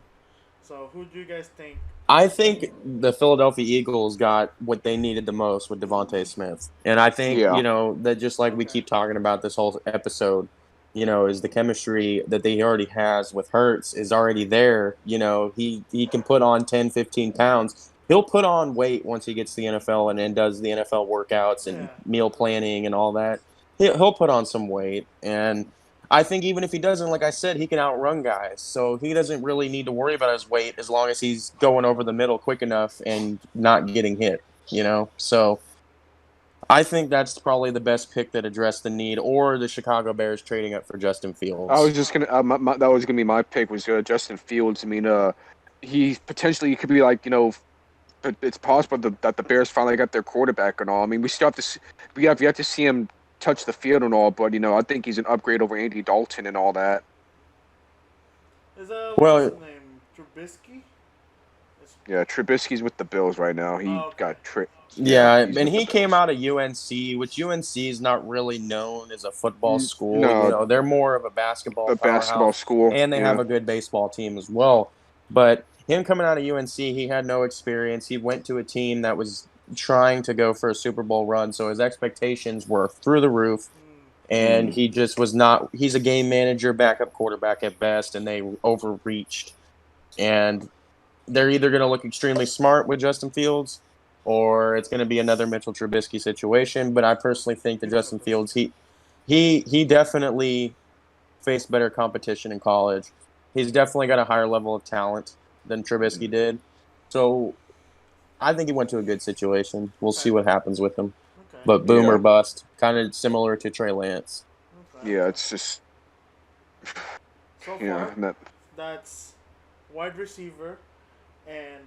So who do you guys think? I think the Philadelphia Eagles got what they needed the most with Devontae Smith. And I think, Yeah. that just like we keep talking about this whole episode, is the chemistry that they already has with Hurts is already there. He can put on 10, 15 pounds. He'll put on weight once he gets to the NFL and then does the NFL workouts and Yeah. meal planning and all that. He'll put on some weight. And I think even if he doesn't, like I said, he can outrun guys. So he doesn't really need to worry about his weight as long as he's going over the middle quick enough and not getting hit. So I think that's probably the best pick that addressed the need, or the Chicago Bears trading up for Justin I was Fields. just gonna. That was gonna be my pick. Was Justin Fields. I mean, he potentially could be like but it's possible that the Bears finally got their quarterback and all. I mean, we still have to. We have yet to see him touch the field and all, but I think he's an upgrade over Andy Dalton and all that. Is what's Well, his name? Trubisky? Yeah, Trubisky's with the Bills right now. He Oh, okay. got tricked. yeah, he's and with the he came Bills. out of UNC, which UNC is not really known as a football school. No, They're more of a basketball the basketball powerhouse, school. and they have a good baseball team as well. But him coming out of UNC, he had no experience. He went to a team that was trying to go for a Super Bowl run, so his expectations were through the roof. And he just was not. He's a game manager, backup quarterback at best, and they overreached. And they're either going to look extremely smart with Justin Fields, or it's going to be another Mitchell Trubisky situation. But I personally think that Justin Fields, he definitely faced better competition in college. He's definitely got a higher level of talent than Trubisky did. So I think he went to a good situation. We'll see what happens with him. Okay. But boom or bust, kind of similar to Trey Lance. Okay. Yeah, it's just. So Yeah, far, that's wide receiver and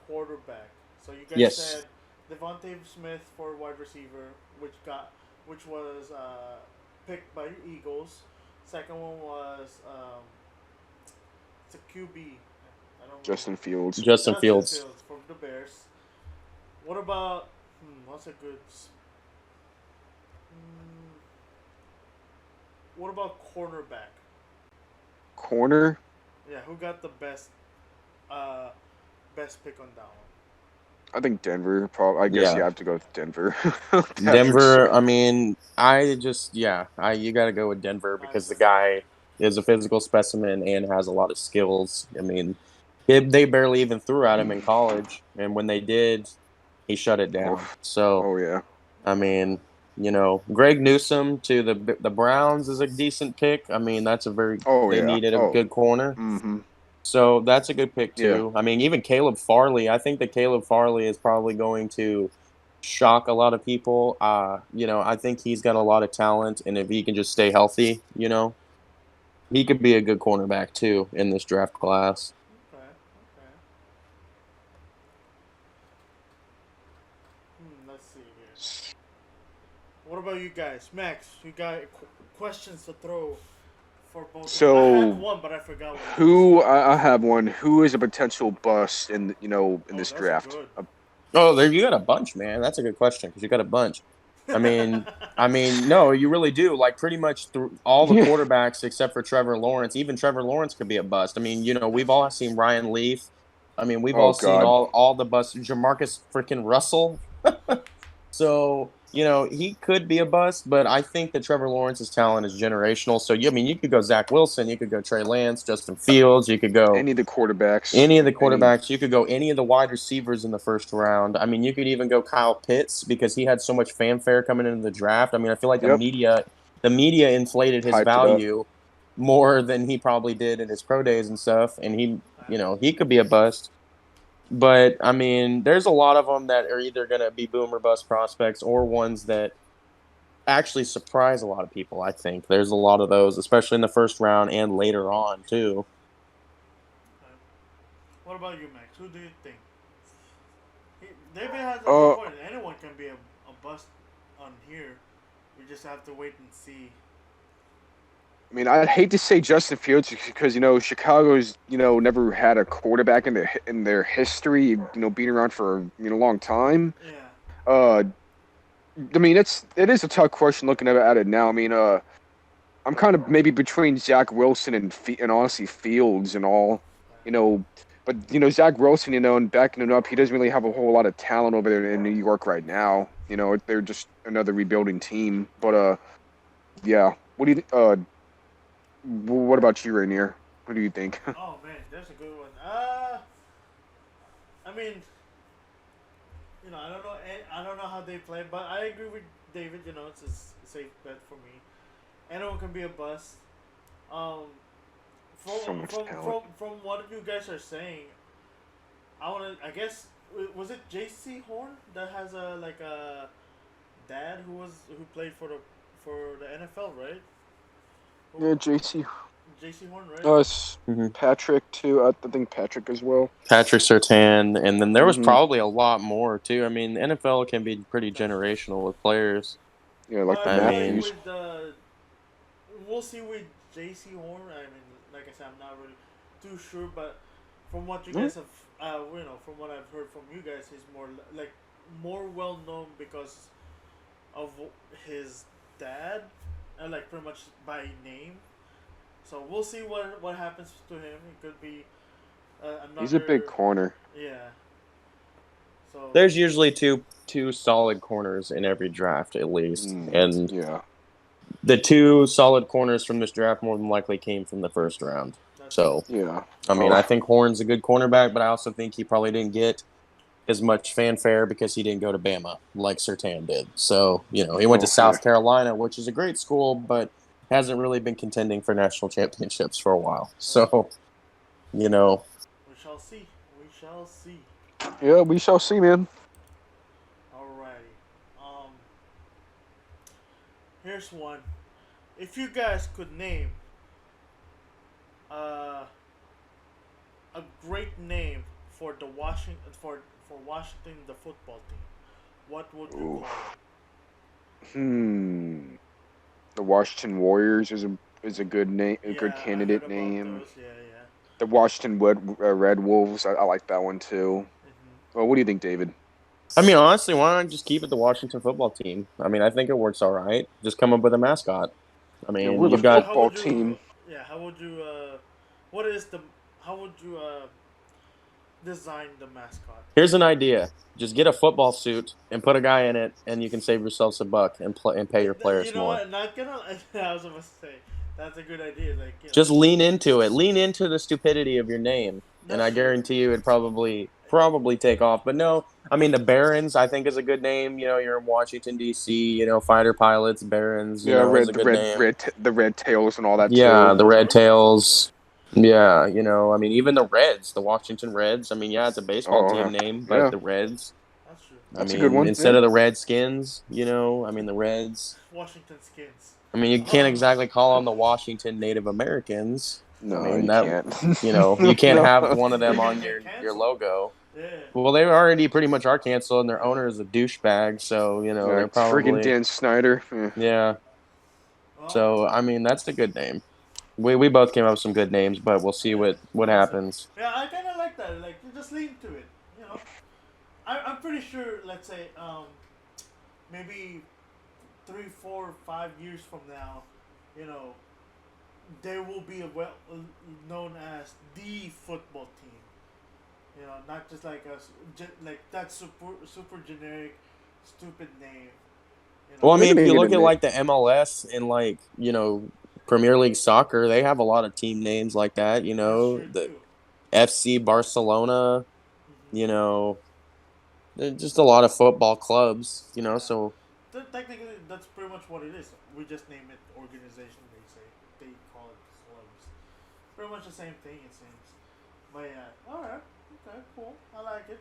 quarterback. So you guys said Devontae Smith for wide receiver, which was picked by the Eagles. Second one was it's a QB. I don't Justin remember. Fields. Justin Fields. From the Bears. What about what's a good? What about cornerback? Corner. Yeah, who got the best pick on that one? I think Denver. Probably. I guess you have to go with Denver. Denver. I mean, you got to go with Denver because the guy is a physical specimen and has a lot of skills. I mean, they barely even threw at him in college, and when they did, he shut it down. So, yeah. I mean, Greg Newsome to the Browns is a decent pick. I mean, that's a very they needed a good corner. Mm-hmm. So that's a good pick too. Yeah. I mean, even Caleb Farley. I think that Caleb Farley is probably going to shock a lot of people. I think he's got a lot of talent, and if he can just stay healthy, he could be a good cornerback too in this draft class. Okay. Let's see here. What about you guys, Max? You got questions to throw for both. So I had one, but I forgot. I have one. Who is a potential bust in this draft? Oh, you got a bunch, man. That's a good question because you got a bunch. I mean, no, you really do. Like pretty much through all the quarterbacks except for Trevor Lawrence. Even Trevor Lawrence could be a bust. I mean, we've all seen Ryan Leaf. I mean, we've all seen all the busts. Jamarcus freaking Russell. So, he could be a bust, but I think that Trevor Lawrence's talent is generational. So, you could go Zach Wilson, you could go Trey Lance, Justin Fields, you could go any of the quarterbacks. You could go any of the wide receivers in the first round. I mean, you could even go Kyle Pitts because he had so much fanfare coming into the draft. I mean, I feel like the media inflated his value more than he probably did in his pro days and stuff, and he could be a bust. But, I mean, there's a lot of them that are either going to be boom or bust prospects or ones that actually surprise a lot of people, I think. There's a lot of those, especially in the first round and later on, too. Okay. What about you, Max? Who do you think? David has a good point. Anyone can be a bust on here. We just have to wait and see. I mean, I'd hate to say Justin Fields because Chicago's never had a quarterback in their history. Being around for a long time. Yeah. Uh, I mean, it is a tough question looking at it now. I mean, I'm kind of maybe between Zach Wilson and honestly Fields and all, you know. But Zach Wilson, and backing it up, he doesn't really have a whole lot of talent over there in New York right now. They're just another rebuilding team. But yeah. What about you, Rainier? What do you think? Oh man, that's a good one. I mean, I don't know. I don't know how they play, but I agree with David. It's a safe bet for me. Anyone can be a bust. Um, So from much from talent. from what you guys are saying, I guess was it J.C. Horn that has a dad who played for the NFL, right? Yeah, JC. J.C. Horn, right? Us, hmm Patrick too. I think Patrick as well. Patrick Surtain, and then there was Hmm. probably a lot more too. I mean, NFL can be pretty That's generational true. with players. Yeah, But like I the I feel like mean, Matthews. with we'll see with J.C. Horn. I mean, like I said, I'm not really too sure, but from what you Hmm? guys have, from what I've heard from you guys, he's more well known because of his dad, like pretty much by name. So we'll see what happens to him. It could be He's a big another, corner. yeah. So there's usually two solid corners in every draft at least, and Yeah. the two solid corners from this draft more than likely came from the first round. that's true. So, Yeah. I mean, I Oh, think Horn's a good cornerback, but I also think he probably didn't get as much fanfare because he didn't go to Bama like Sertan did. So, he went to okay. South Carolina, which is a great school, but hasn't really been contending for national championships for a while. That's true. So, you know, We shall see. We shall see. Yeah, we shall see, man. Alrighty. Um, Here's one. If you guys could name uh, a great name for the Washington the football team, what would you Ooh. call Hmm. The Washington Warriors is a good name, it? a good Yeah, I heard candidate about name. those. Yeah, yeah. The Washington Red Wolves. I like that one too. Hmm. Well, what do you think, David? I mean, honestly, why not just keep it the Washington football team? I mean, I think it works all right. Just come up with a mascot. I Yeah, mean, we're the you've got How football would you? team. Yeah, how would you? What is the? How would you design the mascot? here's an idea. Just get a football suit and put a guy in it, and you can save yourself a buck and pay your You players know more. what? Not gonna. I was about to say that's a good idea. Like Just lean into it. Lean into the stupidity of your name, and that's I true. guarantee you, it'd probably take off. But no, I mean the Barons, I think is a good name. You're in Washington D.C. Fighter pilots, Barons. Yeah, Is a good name. the red tails and all that Yeah, too. the Of Red course, of course. Tails. Yeah, I mean, even the Reds, the Washington Reds. I mean, yeah, it's a baseball Oh, team name, but yeah, the Reds. That's true. I that's a good mean, one. instead Yeah. of the Redskins, I mean the Reds. Washington Skins. I mean, you can't Oh, exactly call them the Washington Native Americans. I No, mean you that can't. you can't No. have one of they're them gonna on get your canceled. logo. Yeah. Well, they already pretty much are canceled, and their owner is a douchebag. So Yeah, they're friggin' probably Dan Snyder. Yeah. yeah. Well, So I mean, that's a good name. We both came up with some good names, but we'll see yeah. what We'll see. happens. Yeah, I kind of like that. Like, you just lean to it. You know, I'm pretty sure. Let's say, maybe 3, 4, 5 years from now, you know, there will be a well known as the football team. Not just like like that super generic, stupid name. Well, I They mean, can if name you it look in at there. like the MLS and like Premier League soccer, they have a lot of team names like that. That's true The too. FC Barcelona. You Hmm. know, there's just a lot of football clubs. Yeah. So Technically, that's pretty much what it is. We just name it organization. They call it clubs. Pretty much the same thing, it seems. But yeah, all right, okay, cool. I like it.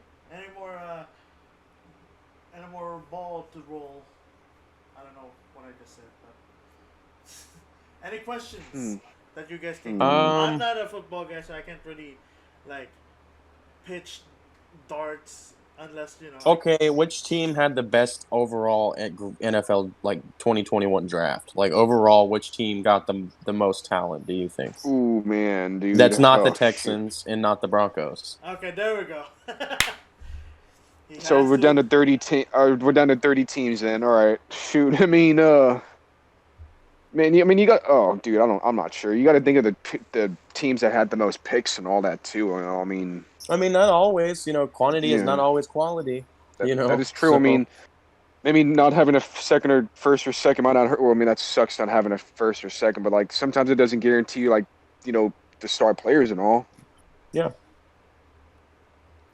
Any more ball to roll? I don't know what I just said, but any Hmm. questions that you guys can? Hmm. I'm um, not a football guy, so I can't really like pitch darts unless you know. Okay, which team had the best overall NFL 2021 draft? Like overall, which team got the most talent? Do you think? Ooh man, dude. That's not the Oh shit. Texans and not the Broncos. Okay, there we go. He So has we're down to 30 we're down to 30 teams then. All right. Shoot. I mean, man, you got. Oh, dude, I'm not sure. You got to think of the teams that had the most picks and all that too. I mean, not always. Quantity is not yeah, always quality. that is true. I So mean, maybe not having a second or first or second might not hurt. Well, I mean, that sucks not having a first or second, but like sometimes it doesn't guarantee you the star players and all. yeah.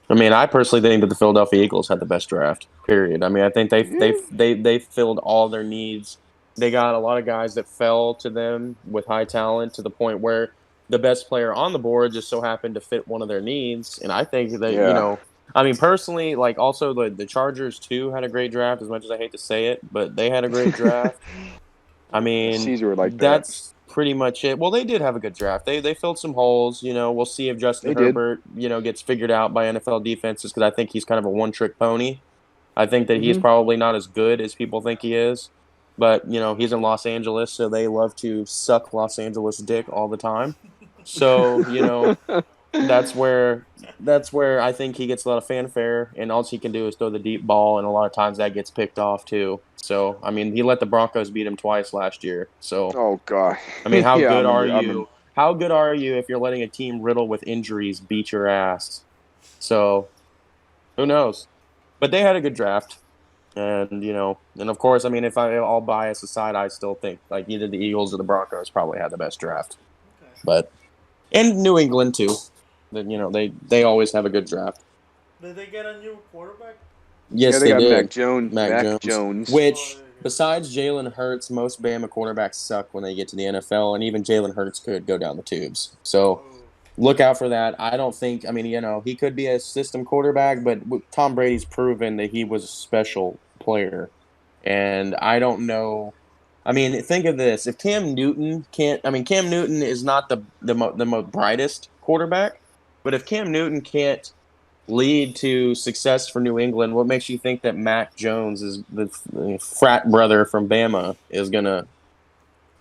I mean, I personally think that the Philadelphia Eagles had the best draft. Period. I mean, I think they filled all their needs. They got a lot of guys that fell to them with high talent to the point where the best player on the board just so happened to fit one of their needs. And I think that Yeah. I mean, personally, like also the Chargers too had a great draft. As much as I hate to say it, but they had a great draft. I mean, Caesar would like that. that's pretty much it. Well, they did have a good draft. They filled some holes. We'll see if Justin They did. Herbert, gets figured out by NFL defenses because I think he's kind of a one-trick pony. I think that he's Mhm. probably not as good as people think he is. But, he's in Los Angeles, so they love to suck Los Angeles dick all the time. So, that's where I think he gets a lot of fanfare, and all he can do is throw the deep ball, and a lot of times that gets picked off too. So I mean, he let the Broncos beat him twice last year. So Oh god. I mean, how Yeah, good are I you? remember. How good are you if you're letting a team riddled with injuries beat your ass? So who knows? But they had a good draft, and and of course, I mean, if all bias aside, I still think like either the Eagles or the Broncos probably had the best draft. Okay. But and New England too. That they always have a good draft. Did they get a new quarterback? Yes, Yeah, they they got did. Mac Jones. Which, Oh, besides Jalen Hurts, most Bama quarterbacks suck when they get to the NFL, and even Jalen Hurts could go down the tubes. So look out for that. I don't think. I mean, he could be a system quarterback, but Tom Brady's proven that he was a special player, and I don't know. I mean, think of this: if Cam Newton can't, I mean, Cam Newton is not the most brightest quarterback, but if Cam Newton can't lead to success for New England, what makes you think that Mac Jones is the frat brother from Bama is gonna,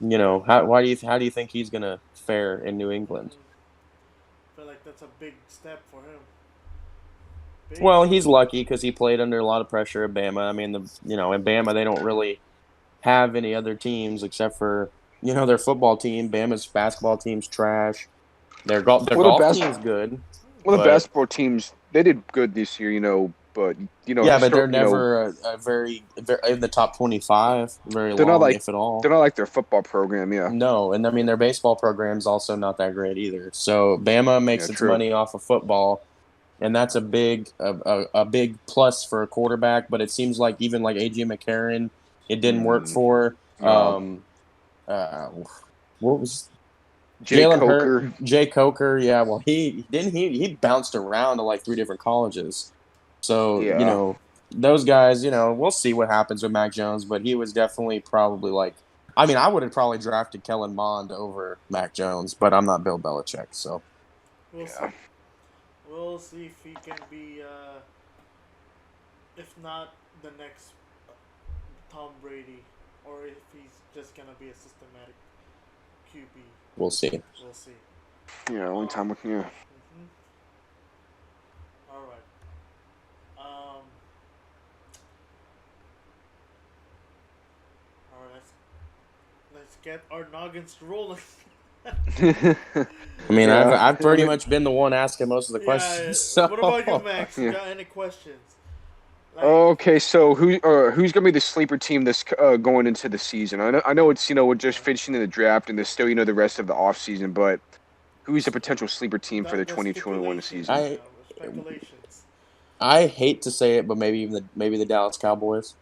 how do you think he's gonna fare in New England? I feel like that's a big step for him. Well, he's lucky because he played under a lot of pressure at Bama. I mean, in Bama they don't really have any other teams except for their football team. Bama's basketball team's trash. Their golf team's good. Well, the basketball teams they did good this year, but yeah, but they're never a very in the top 25 very long, if at all. They're not like their football program, yeah. No, and I mean their baseball program's also not that great either. So Bama makes its money off of football, and that's a big plus for a quarterback. But it seems like even like A.J. McCarron, it didn't work for. What was Jalen Hurts? Jay Coker, yeah. Well, he bounced around to like 3 different colleges. So, those guys, we'll see what happens with Mac Jones, but he was definitely probably like, I mean, I would have probably drafted Kellen Mond over Mac Jones, but I'm not Bill Belichick, so. We'll see. We'll see if he can be, if not the next Tom Brady, or if he's just going to be a systematic QB. We'll see. We'll see. Yeah, only time we can. Mm-hmm. All right. All right. Let's get our noggins rolling. I mean, I've pretty much been the one asking most of the questions. Yeah. So. What about you, Max? You got any questions? Okay, so who's gonna be the sleeper team this going into the season? I know it's we're just finishing the draft and there's still the rest of the off season, but who's a potential sleeper team for the 2021 season? Speculations. I hate to say it, but maybe the Dallas Cowboys,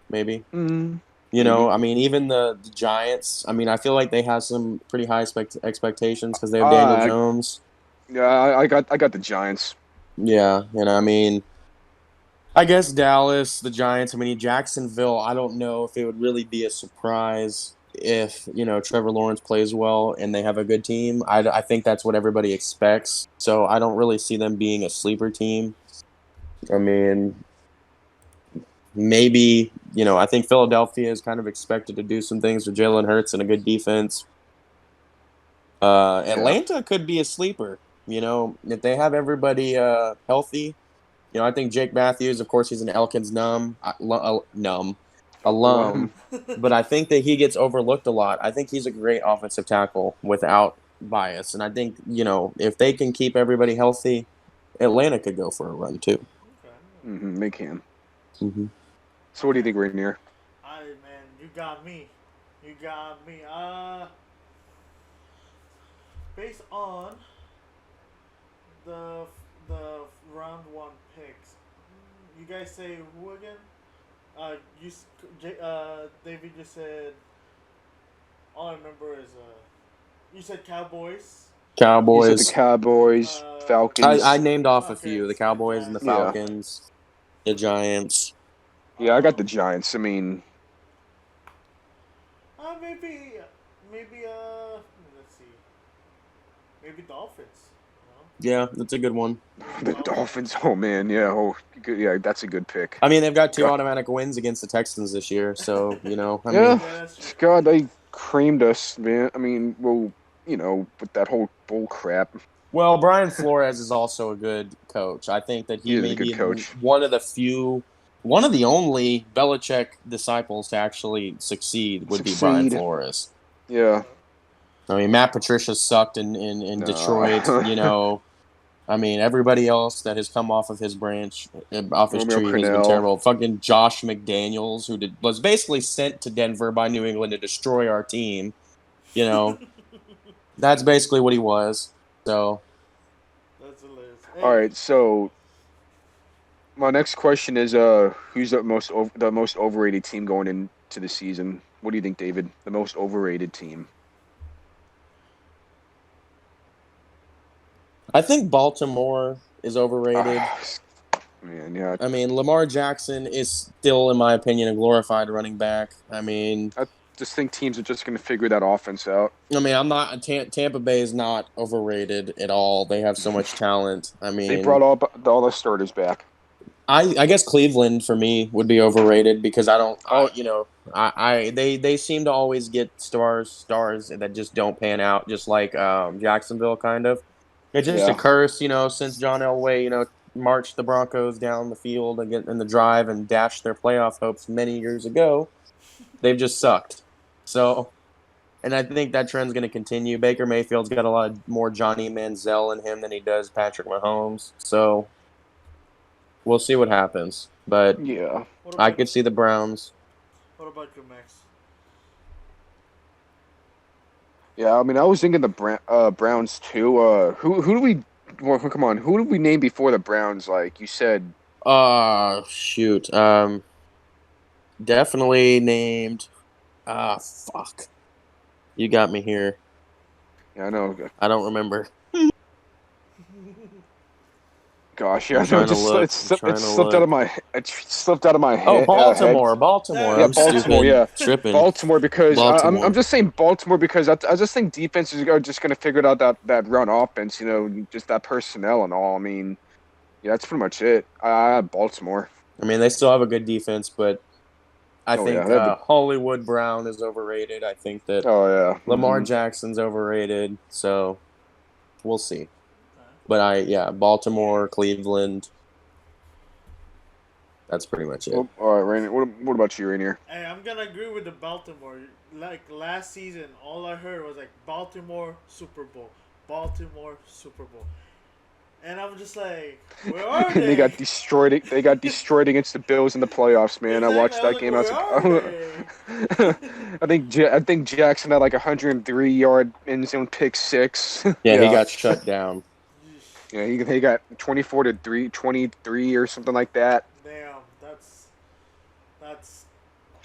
maybe. Mm-hmm. I mean, even the Giants. I mean, I feel like they have some pretty high expectations because they have Daniel Jones. Yeah, I got the Giants. Yeah, I mean. I guess Dallas, the Giants. I mean, Jacksonville. I don't know if it would really be a surprise if Trevor Lawrence plays well and they have a good team. I think that's what everybody expects. So I don't really see them being a sleeper team. I mean, maybe, I think Philadelphia is kind of expected to do some things with Jalen Hurts and a good defense. Atlanta could be a sleeper. If they have everybody healthy. I think Jake Matthews, of course, he's an Elkins alum, but I think that he gets overlooked a lot. I think he's a great offensive tackle without bias, and I think if they can keep everybody healthy, Atlanta could go for a run too. Okay. They can. Mm-hmm. So what do you think, Rainier? Man, you got me. Based on the round one picks, you guys say who again? David just said. All I remember is you said Cowboys. You said the Cowboys, Falcons. I named off a few: the Cowboys and the Falcons, the Giants. Yeah, I got the Giants. I mean, maybe let's see, maybe Dolphins. Yeah, that's a good one. The Dolphins. Oh man, yeah. Yeah, that's a good pick. I mean, they've got 2 automatic wins against the Texans this year, so God, they creamed us, man. I mean, well, with that whole bull crap. Well, Brian Flores is also a good coach. I think that he may be one of the only Belichick disciples to actually succeed would be Brian Flores. Yeah. I mean, Matt Patricia sucked in Detroit. I mean, everybody else that has come off of his branch, off his tree, has been terrible. Fucking Josh McDaniels, who was basically sent to Denver by New England to destroy our team. That's basically what he was. So. That's hilarious. Hey. All right, so my next question is, who's the most overrated team going into the season? What do you think, David? The most overrated team. I think Baltimore is overrated. Man, yeah. I mean, Lamar Jackson is still, in my opinion, a glorified running back. I mean, I just think teams are just going to figure that offense out. I mean, Tampa Bay is not overrated at all. They have so much talent. I mean, they brought all the starters back. I guess Cleveland for me would be overrated because they seem to always get stars that just don't pan out, just like Jacksonville kind of. It's just a curse, since John Elway, marched the Broncos down the field in the drive and dashed their playoff hopes many years ago. They've just sucked. So, and I think that trend's going to continue. Baker Mayfield's got a lot more Johnny Manziel in him than he does Patrick Mahomes. So, we'll see what happens. But yeah, I could see the Browns. What about you, Max? Yeah, I mean, I was thinking the Browns too. Who do we? Well, come on, who did we name before the Browns? Like you said. Shoot. Definitely named. Fuck. You got me here. Yeah, I know. I don't remember. Gosh, yeah, it slipped out of my head. Oh, Baltimore. Yeah, I'm Baltimore. stupid. Yeah, tripping. Baltimore because I'm just saying Baltimore because I just think defenses are just going to figure out that run offense. Just that personnel and all. I mean, yeah, that's pretty much it. Baltimore. I mean, they still have a good defense, but I think Hollywood Brown is overrated. I think that Lamar Jackson's overrated. So we'll see. But Baltimore, Cleveland. That's pretty much it. Well, all right, Rainier. What about you, Rainier? Hey, I'm gonna agree with the Baltimore. Like last season, all I heard was like Baltimore Super Bowl, Baltimore Super Bowl, and I'm just like, where are they? They got destroyed. They got destroyed against the Bills in the playoffs, man. Exactly. I watched that game. I think Jackson had like 103-yard end zone pick 6. Yeah, he got shut down. Yeah, he got 24-23 or something like that. Damn, that's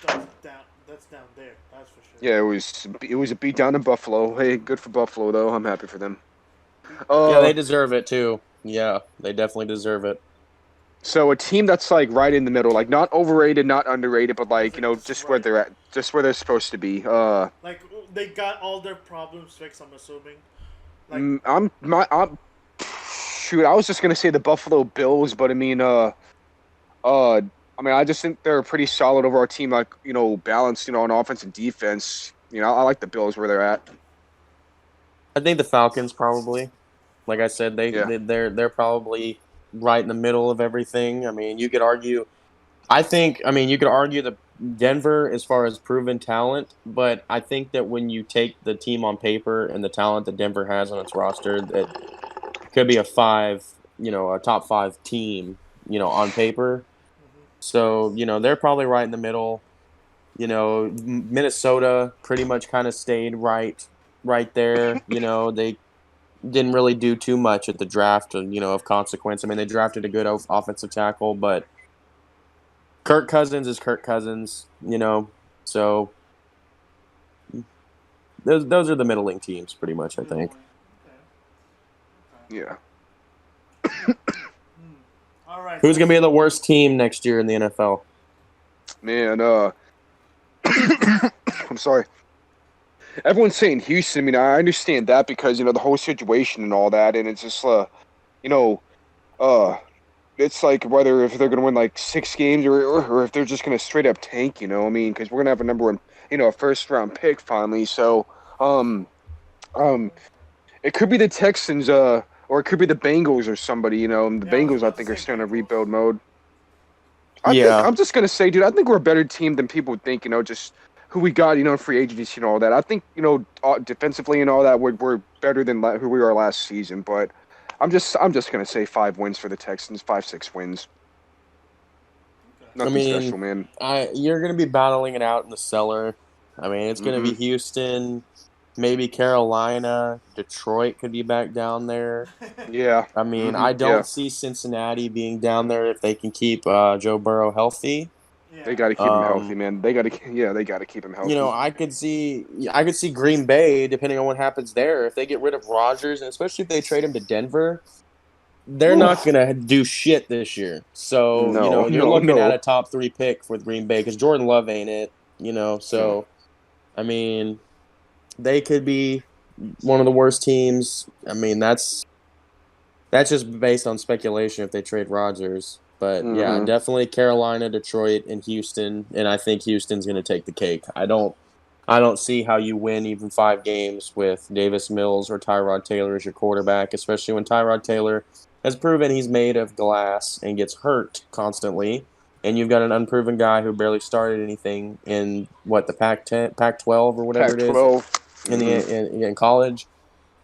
down there. That's for sure. Yeah, it was a beat down in Buffalo. Hey, good for Buffalo though. I'm happy for them. Yeah, they deserve it too. Yeah, they definitely deserve it. So a team that's like right in the middle, like not overrated, not underrated, but like just where they're at, just where they're supposed to be. Like they got all their problems fixed. I'm assuming. Shoot, I was just gonna say the Buffalo Bills, but I mean, I mean, I just think they're a pretty solid overall team, like, balanced, on offense and defense. I like the Bills where they're at. I think the Falcons probably. Like I said, they're probably right in the middle of everything. I mean, you could argue. You could argue that Denver as far as proven talent, but I think that when you take the team on paper and the talent that Denver has on its roster, that could be a top 5 team, on paper. So, they're probably right in the middle. Minnesota pretty much kind of stayed right there. They didn't really do too much at the draft, of consequence. I mean, they drafted a good offensive tackle, but Kirk Cousins is Kirk Cousins, so those are the middling teams pretty much, I think. Yeah. All right. Who's going to be the worst team next year in the NFL? Man, I'm sorry. Everyone's saying Houston. I mean, I understand that because, the whole situation and all that, and it's just, it's like whether if they're going to win like 6 games or if they're just going to straight up tank, I mean, because we're going to have a number one, a first round pick finally. So, it could be the Texans, or it could be the Bengals or somebody, the Bengals I think are still in a rebuild mode. I'm just going to say, dude, I think we're a better team than people would think, just who we got, free agency and all that. I think, defensively and all that, we're better than who we were last season, but I'm just going to say 5 wins for the Texans, 5-6 wins. Nothing special, man. You're going to be battling it out in the cellar. I mean, it's going to be Houston, maybe Carolina, Detroit could be back down there. Yeah. I mean, I don't see Cincinnati being down there if they can keep Joe Burrow healthy. They got to keep him healthy, man. They got to keep him healthy. I could see Green Bay, depending on what happens there. If they get rid of Rodgers, and especially if they trade him to Denver, they're not going to do shit this year. So, you're looking at a top 3 pick for Green Bay because Jordan Love ain't it, So, I mean, they could be one of the worst teams. I mean, that's just based on speculation if they trade Rodgers. But, yeah, definitely Carolina, Detroit, and Houston, and I think Houston's going to take the cake. I don't see how you win even 5 games with Davis Mills or Tyrod Taylor as your quarterback, especially when Tyrod Taylor has proven he's made of glass and gets hurt constantly. And you've got an unproven guy who barely started anything in, the Pac-12 or whatever Pac-12. it is in college.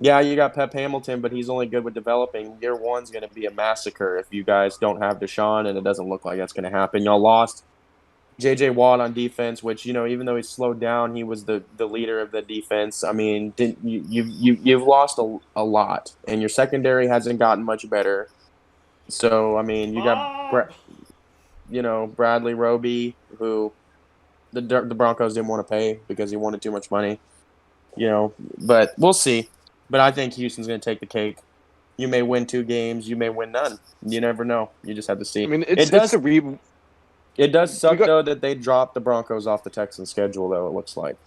Yeah, you got Pep Hamilton, but he's only good with developing. Year 1's going to be a massacre if you guys don't have Deshaun, and it doesn't look like that's going to happen. Y'all lost J.J. Watt on defense, which, even though he slowed down, he was the leader of the defense. I mean, you've lost a lot, and your secondary hasn't gotten much better. So, I mean, you got Bradley Roby, who the Broncos didn't want to pay because he wanted too much money. But we'll see. But I think Houston's going to take the cake. You may win 2 games. You may win none. You never know. You just have to see. I mean, it does suck, though, that they dropped the Broncos off the Texans schedule, though, it looks like.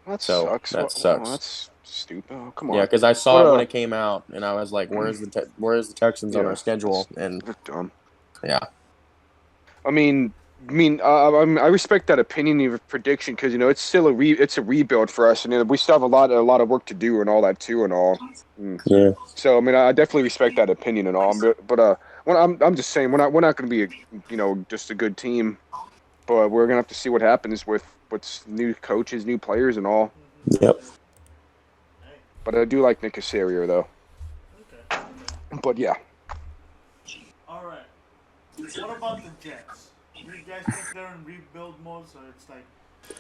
That sucks. That's stupid. Oh, come on. Yeah, because I saw it when it came out, and I was like, where's the Texans on our schedule? And they're dumb. Yeah. I I respect that opinion, your prediction, because it's still a rebuild for us, and we still have a lot of work to do and all that too, and all. Yeah. So I definitely respect that opinion and all, but I'm just saying we're not going to be just a good team, but we're going to have to see what happens with what's new coaches, new players, and all. Yep. But I do like Nick Casario though. Okay. But yeah. All right. What about the Jets? Do you guys think they're in rebuild mode? So it's like.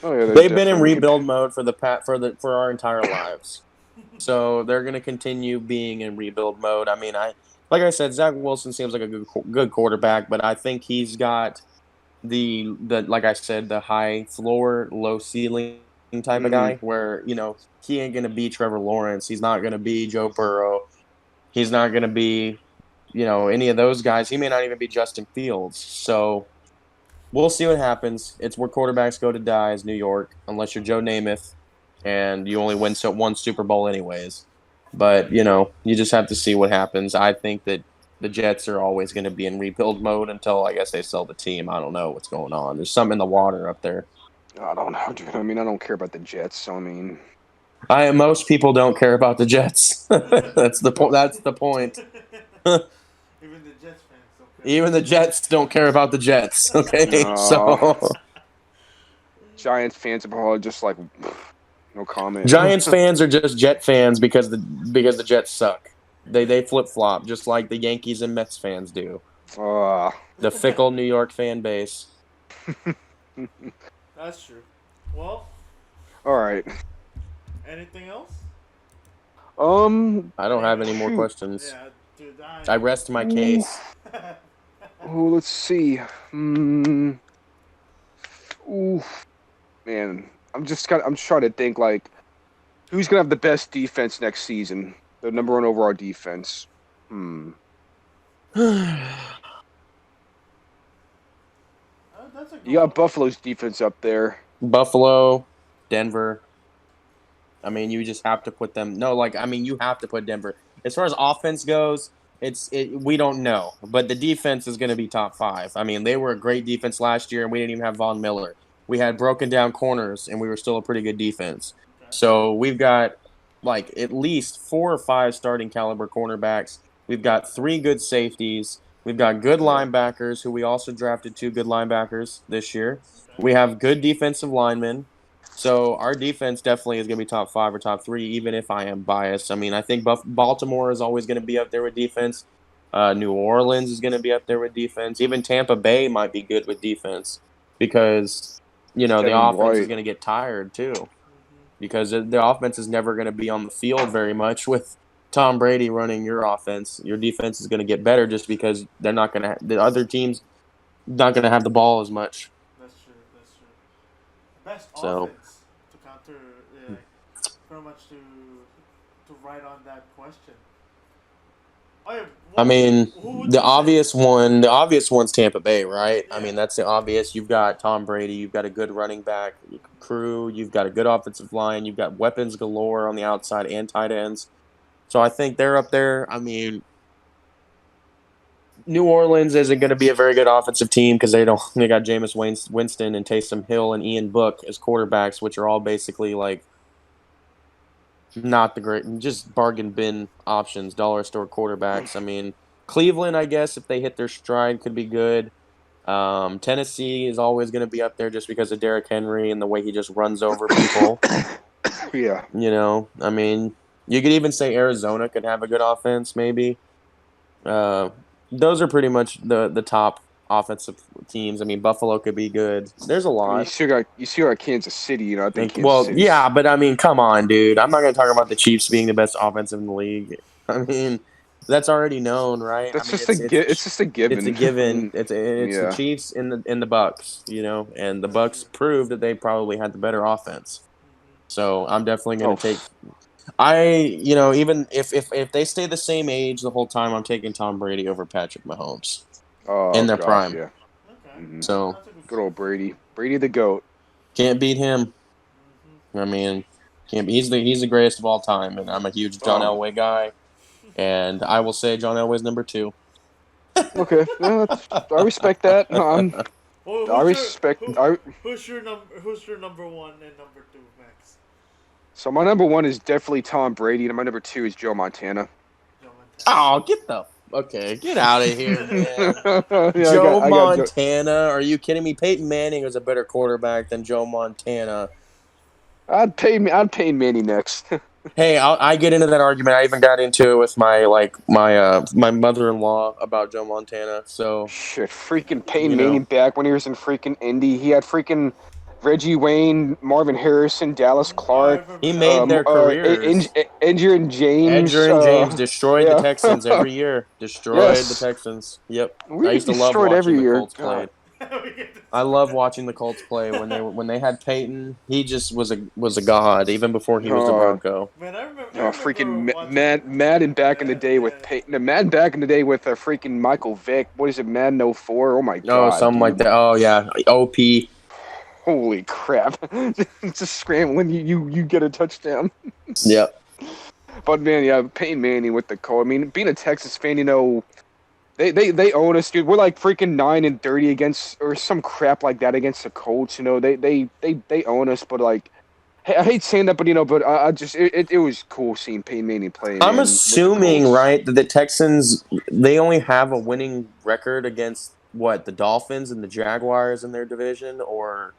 Oh yeah. They've been in rebuild mode for our entire lives. So they're going to continue being in rebuild mode. I mean, like I said, Zach Wilson seems like a good quarterback, but I think he's got the like I said, the high floor, low ceiling type of guy where, he ain't going to be Trevor Lawrence. He's not going to be Joe Burrow. He's not going to be, any of those guys. He may not even be Justin Fields. So we'll see what happens. It's where quarterbacks go to die is New York, unless you're Joe Namath, and you only win one Super Bowl anyways. But, you just have to see what happens. I think that the Jets are always going to be in rebuild mode until I guess they sell the team. I don't know what's going on. There's something in the water up there. I don't know, dude. I mean, I don't care about the Jets. So I mean, most people don't care about the Jets. That's the point. That's the point. Even the Jets fans don't care. Even the Jets don't care about the Jets. Okay, so Giants fans are just like, no comment. Giants fans are just Jet fans because the Jets suck. They flip flop just like the Yankees and Mets fans do. The fickle New York fan base. That's true. Well. All right. Anything else? I don't have any more questions. Yeah, dude, I rest my case. Oh, let's see. Ooh, man, I'm trying to think like, who's gonna have the best defense next season? The number 1 overall defense. You got Buffalo's defense up there. Buffalo, Denver. I mean, you just have to put them. No, like I mean, you have to put Denver. As far as offense goes, we don't know, but the defense is going to be top 5. I mean, they were a great defense last year, and we didn't even have Von Miller. We had broken down corners, and we were still a pretty good defense. Okay. So we've got like at least 4 or 5 starting caliber cornerbacks. We've got 3 good safeties. We've got good linebackers, who we also drafted 2 good linebackers this year. We have good defensive linemen. So our defense definitely is going to be top 5 or top 3, even if I am biased. I mean, I think Baltimore is always going to be up there with defense. New Orleans is going to be up there with defense. Even Tampa Bay might be good with defense because, the offense is going to get tired too. Because the offense is never going to be on the field very much with Tom Brady running your offense. Your defense is going to get better just because they're not going to. The other teams not going to have the ball as much. That's true. Best offense to counter, pretty much to write on that question. I mean, the obvious one's Tampa Bay, right? Yeah. I mean, that's the obvious. You've got Tom Brady. You've got a good running back crew. You've got a good offensive line. You've got weapons galore on the outside and tight ends. So I think they're up there. I mean, New Orleans isn't going to be a very good offensive team because they got Jameis Winston and Taysom Hill and Ian Book as quarterbacks, which are all basically like not the great, just bargain bin options, dollar store quarterbacks. I mean, Cleveland, I guess, if they hit their stride, could be good. Tennessee is always going to be up there just because of Derrick Henry and the way he just runs over people. Yeah. I mean, you could even say Arizona could have a good offense, maybe. Those are pretty much the top offensive teams. I mean, Buffalo could be good. There's a lot. I mean, you still got Kansas City. I think. Yeah, but I mean, come on, dude. I'm not going to talk about the Chiefs being the best offensive in the league. I mean, that's already known, right? It's just a given. It's a given. It's the Chiefs and the Bucks, and the Bucks proved that they probably had the better offense. So I'm definitely going to take. Even if they stay the same age the whole time, I'm taking Tom Brady over Patrick Mahomes in their prime. Yeah. Okay. So good old Brady the GOAT. Can't beat him. I mean, he's the greatest of all time, and I'm a huge John Elway guy, and I will say John Elway's number 2. Okay, I respect that. Who's your number 1 and number 2, Max? So my number 1 is definitely Tom Brady, and my number 2 is Joe Montana. Oh, get out of here, man. Joe Montana? Are you kidding me? Peyton Manning was a better quarterback than Joe Montana. I'd pay Manning next. Hey, I get into that argument. I even got into it with my mother-in-law about Joe Montana. So shit, freaking Peyton Manning back when he was in freaking Indy. He had freaking Reggie Wayne, Marvin Harrison, Dallas Clark. He made their careers. Edgerrin James. Destroyed the Texans every year. Destroyed the Texans. Yep. I used to love watching the Colts play. I love watching the Colts play when they had Peyton. He just was a god even before he was a Bronco. Man, I remember freaking Madden back in the day with Peyton. Madden back in the day with freaking Michael Vick. What is it, Madden 04? Oh my god. Oh, something like that. Oh yeah, OP. Holy crap! Just scrambling, you get a touchdown. Yep. But man, Peyton Manning with the Colts. I mean, being a Texas fan, They own us, dude. We're like freaking 9-30 against or some crap like that against the Colts. You know, they own us, but like. Hey, I hate saying that, but but I just it was cool seeing Peyton Manning play. I'm Man, with the assuming, Colts. right, that the Texans, they only have a winning record against, what, the Dolphins and the Jaguars in their division, or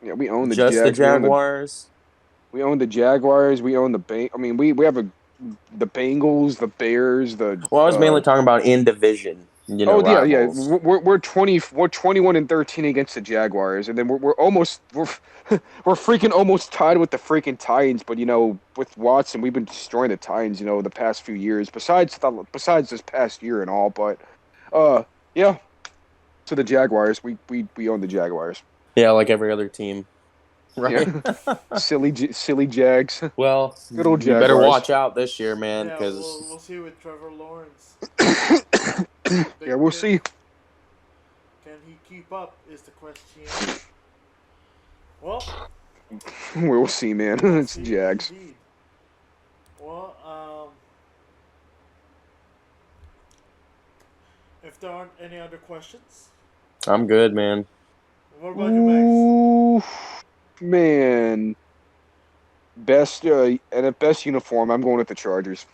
Yeah, we own the just the Jags. Jaguars? We own the Jaguars. We own the I mean, we have the Bengals, the Bears, the. Well, I was mainly talking about in division, Oh yeah, yeah. rivals. We're 21-13 against the Jaguars, and then we're almost we're freaking almost tied with the freaking Titans. But with Watson, we've been destroying the Titans. The past few years. Besides this past year and all, but yeah. So the Jaguars, we own the Jaguars. Yeah, like every other team. Right. Yeah. silly Jags. Well, good old Jaguars. You better watch out this year, man, Yeah, because we'll see with Trevor Lawrence. Yeah, we'll see. Can he keep up? Is the question. Well, we'll see, man. It's Jags. Indeed. Well, if there aren't any other questions, I'm good, man. What about you, Max? Man, best uniform. I'm going with the Chargers.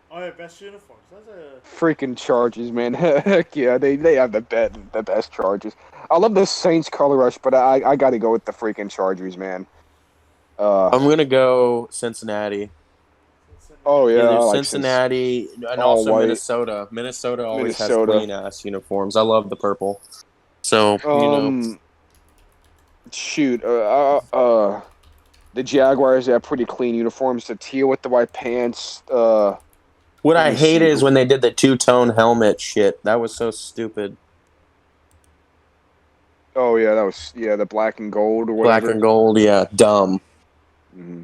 Oh yeah, best uniforms. That's a freaking Chargers, man. Heck yeah, they have the best Chargers. I love the Saints color rush, but I got to go with the freaking Chargers, man. I'm gonna go Cincinnati. Oh yeah, either like Cincinnati and also white. Minnesota. Minnesota always has clean ass uniforms. I love the purple. So shoot, the Jaguars have pretty clean uniforms. The teal with the white pants. What I hate is when they did the two-tone helmet shit. That was so stupid. Oh yeah, that was the black and gold or whatever. Black and gold, yeah, dumb. Mm-hmm.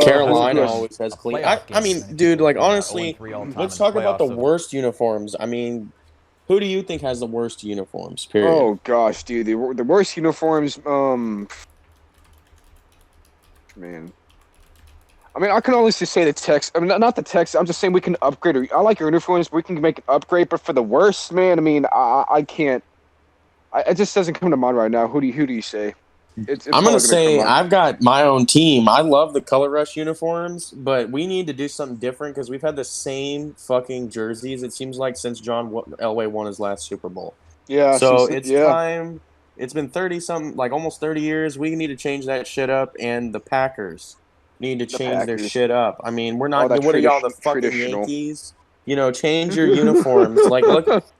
Carolina always has clean. I mean, dude, like honestly, let's talk about the worst uniforms. I mean, who do you think has the worst uniforms? Period. Oh gosh, dude, the worst uniforms. Man. I mean, I can honestly say the Tex. I mean, not the Tex. I'm just saying we can upgrade. I like your uniforms. We can make an upgrade, but for the worst, man, I mean, I can't. It just doesn't come to mind right now. Who do you say? I'm gonna say I've got my own team. I love the Color Rush uniforms, but we need to do something different because we've had the same fucking jerseys. It seems like since John Elway won his last Super Bowl. Yeah. So it's time. It's been 30-something, like almost 30 years. We need to change that shit up, and the Packers need to change their shit up. I mean, we're not. What are y'all, the fucking Yankees? Change your uniforms. Like,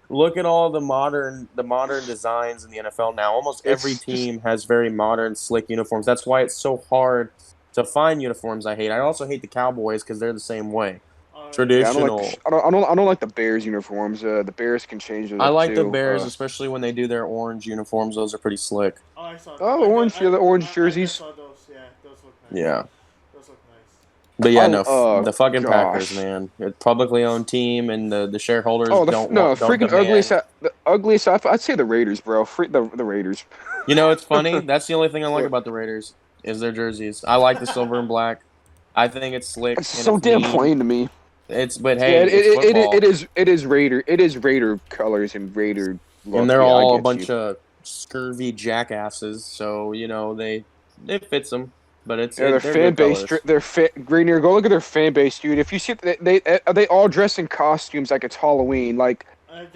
look at all the modern designs in the NFL now. Almost every team has very modern, slick uniforms. That's why it's so hard to find uniforms. I also hate the Cowboys because they're the same way. Traditional. Yeah, I don't like the Bears uniforms. The Bears can change those. I like the Bears, especially when they do their orange uniforms. Those are pretty slick. Oh, I saw. The orange jerseys. I saw those. Yeah, those look nice. Yeah. Those look nice. But yeah, the fucking Packers, man. It's a publicly owned team, and the shareholders don't freaking demand. the ugliest. I'd say the Raiders, bro. The Raiders. It's funny. That's the only thing I like about the Raiders is their jerseys. I like the silver and black. I think it's slick. It's so damn plain to me. But hey, it is Raider colors and Raider look. And they're all a bunch of scurvy jackasses, so it fits them. But their fan base. Greener, go look at their fan base, dude. If you see they all dress in costumes like it's Halloween. Like,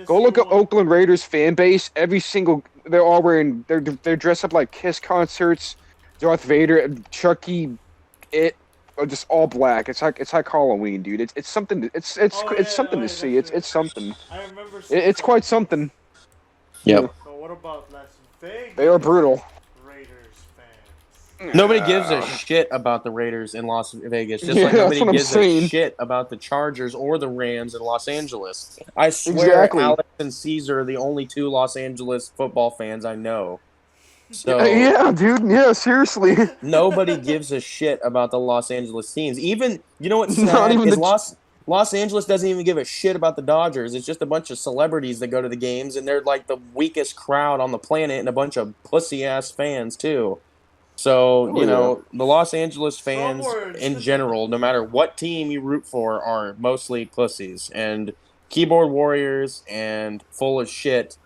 go look at Oakland Raiders fan base. They're all wearing. They're dressed up like Kiss concerts. Darth Vader, Chucky, just all black. It's like Halloween, dude. It's something. It's something to see. It's something. I remember. It's quite something. Yep. So what about Las Vegas? They are brutal. Raiders fans. Nobody gives a shit about the Raiders in Las Vegas. Just like nobody gives a shit about the Chargers or the Rams in Los Angeles. I swear, Alex and Caesar are the only two Los Angeles football fans I know. So yeah, dude. Yeah, seriously. Nobody gives a shit about the Los Angeles teams. Even what's sad is Los Angeles doesn't even give a shit about the Dodgers. It's just a bunch of celebrities that go to the games, and they're like the weakest crowd on the planet, and a bunch of pussy ass fans too. So the Los Angeles fans in general, no matter what team you root for, are mostly pussies. And keyboard warriors and full of shit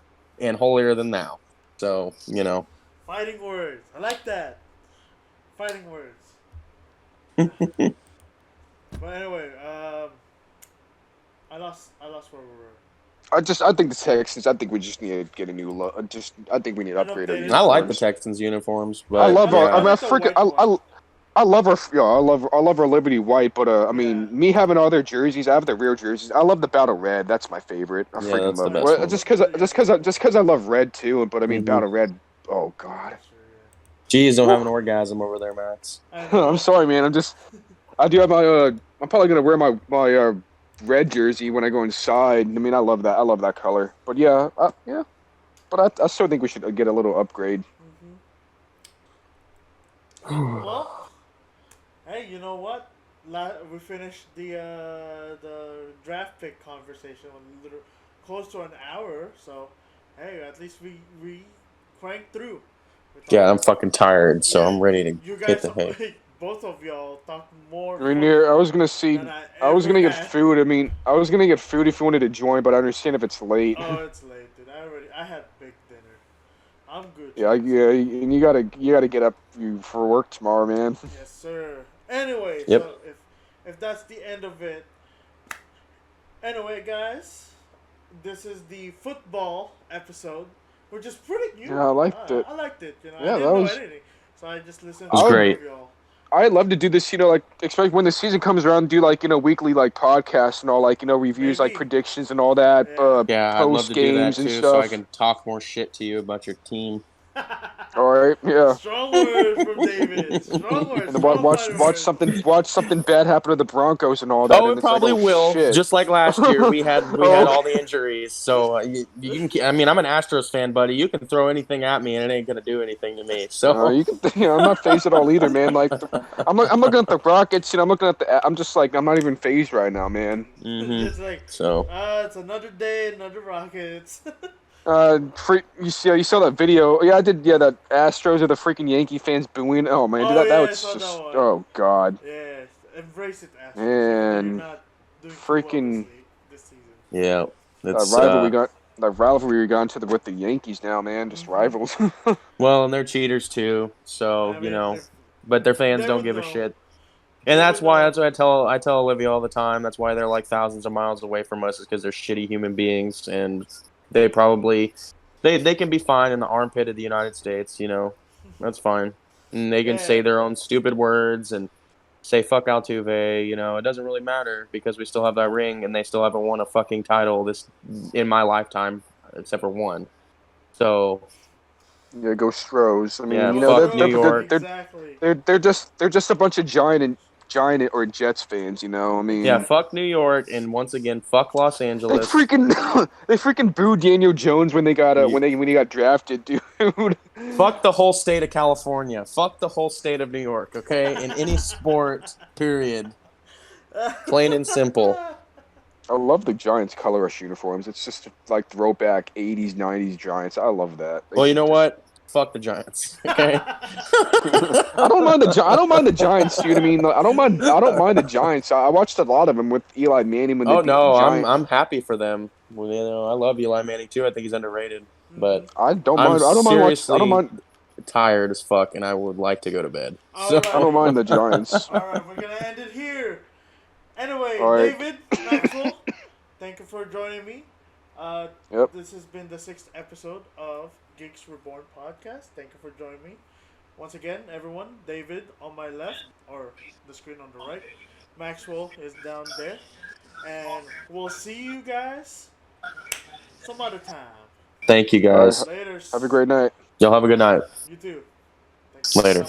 and holier than thou. So, you know. Fighting words. I like that. Fighting words. But anyway, I lost where we were. I think the Texans. I think we just need to get a new look. I think we need to upgrade our uniforms. I like the Texans uniforms, but I love our. yeah. I love our. Yeah, I love our Liberty white. But I mean, me having all their jerseys, I have the real jerseys. I love the Battle Red. That's my favorite. I freaking love it. Well, just because I love red too. But I mean, Battle Red. Oh God. Jeez, don't have an orgasm over there, Max. I'm sorry, man. I do have my. I'm probably gonna wear my red jersey when I go inside. I mean, I love that. I love that color. But yeah, yeah. But I still think we should get a little upgrade. Well, hey, you know what? We finished the draft pick conversation a little close to an hour. So, hey, at least we cranked through. Yeah, I'm fucking tired, so I'm ready to hit the hay. Both of y'all talked more. I mean, I was gonna get food. I mean, I was gonna get food if you wanted to join, but I understand if it's late. Oh, it's late, dude. I had big dinner. I'm good. Yeah, and you gotta get up for work tomorrow, man. Yes, sir. Anyway, yep. So if that's the end of it. Anyway, guys, this is the football episode, which is pretty new. Yeah, I liked it. I liked it. You know, yeah, I didn't know anything, so I just listened. It was great. I'd love to do this, like, especially when the season comes around, do, like, weekly, like, podcasts and all, like, reviews, like, predictions and all that, I'd love to do that, too, stuff. so I can talk more shit to you about your team. All right, yeah. Strong words from David. Strong words. And watch something bad happen to the Broncos and all that. Oh, it probably will. Shit. Just like last year, we had all the injuries. So you can. I mean, I'm an Astros fan, buddy. You can throw anything at me, and it ain't gonna do anything to me. So you can. I'm not phased at all either, man. Like I'm looking at the Rockets. I'm looking at the. I'm just like I'm not even phased right now, man. Mm-hmm. It's like it's another day, another Rockets. You saw that video? Yeah, I did. Yeah, that Astros or the freaking Yankee fans booing. Oh man, that was just. Oh God. Yeah, embrace it, Astros. And freaking. This season. Yeah, that rivalry we got into with the Yankees now, man. Just rivals. Well, and they're cheaters too, so but their fans don't give a shit. And that's why I tell Olivia all the time. That's why they're like thousands of miles away from us, is because they're shitty human beings, and they probably they can be fine in the armpit of the United States. That's fine, and they can say their own stupid words and say fuck Altuve. It doesn't really matter because we still have that ring, and they still haven't won a fucking title in my lifetime, except for one. So. Yeah, go Stros. I mean, fuck New York. They're just a bunch of Giant or Jets fans, I mean. Yeah, fuck New York, and once again, fuck Los Angeles. They freaking booed Daniel Jones when they got when he got drafted, dude. Fuck the whole state of California. Fuck the whole state of New York. Okay, in any sport, period. Plain and simple. I love the Giants color rush uniforms. It's just like throwback 80s, 90s Giants. I love that. Well, you know what? Fuck the Giants. Okay. I don't mind the Giants, dude. I mean, I don't mind the Giants. I watched a lot of them with Eli Manning when they beat the Giants. I'm happy for them. Well, I love Eli Manning too. I think he's underrated. But I don't mind. Tired as fuck, and I would like to go to bed. I don't mind the Giants. All right, we're gonna end it here. Anyway, David, Maxwell, thank you for joining me. Yep. This has been the 6th episode of Geeks Reborn Podcast. Thank you for joining me. Once again, everyone, David on my left, or the screen on the right. Maxwell is down there. And we'll see you guys some other time. Thank you, guys. Later. Have a great night. Y'all have a good night. You too. Thanks. Later.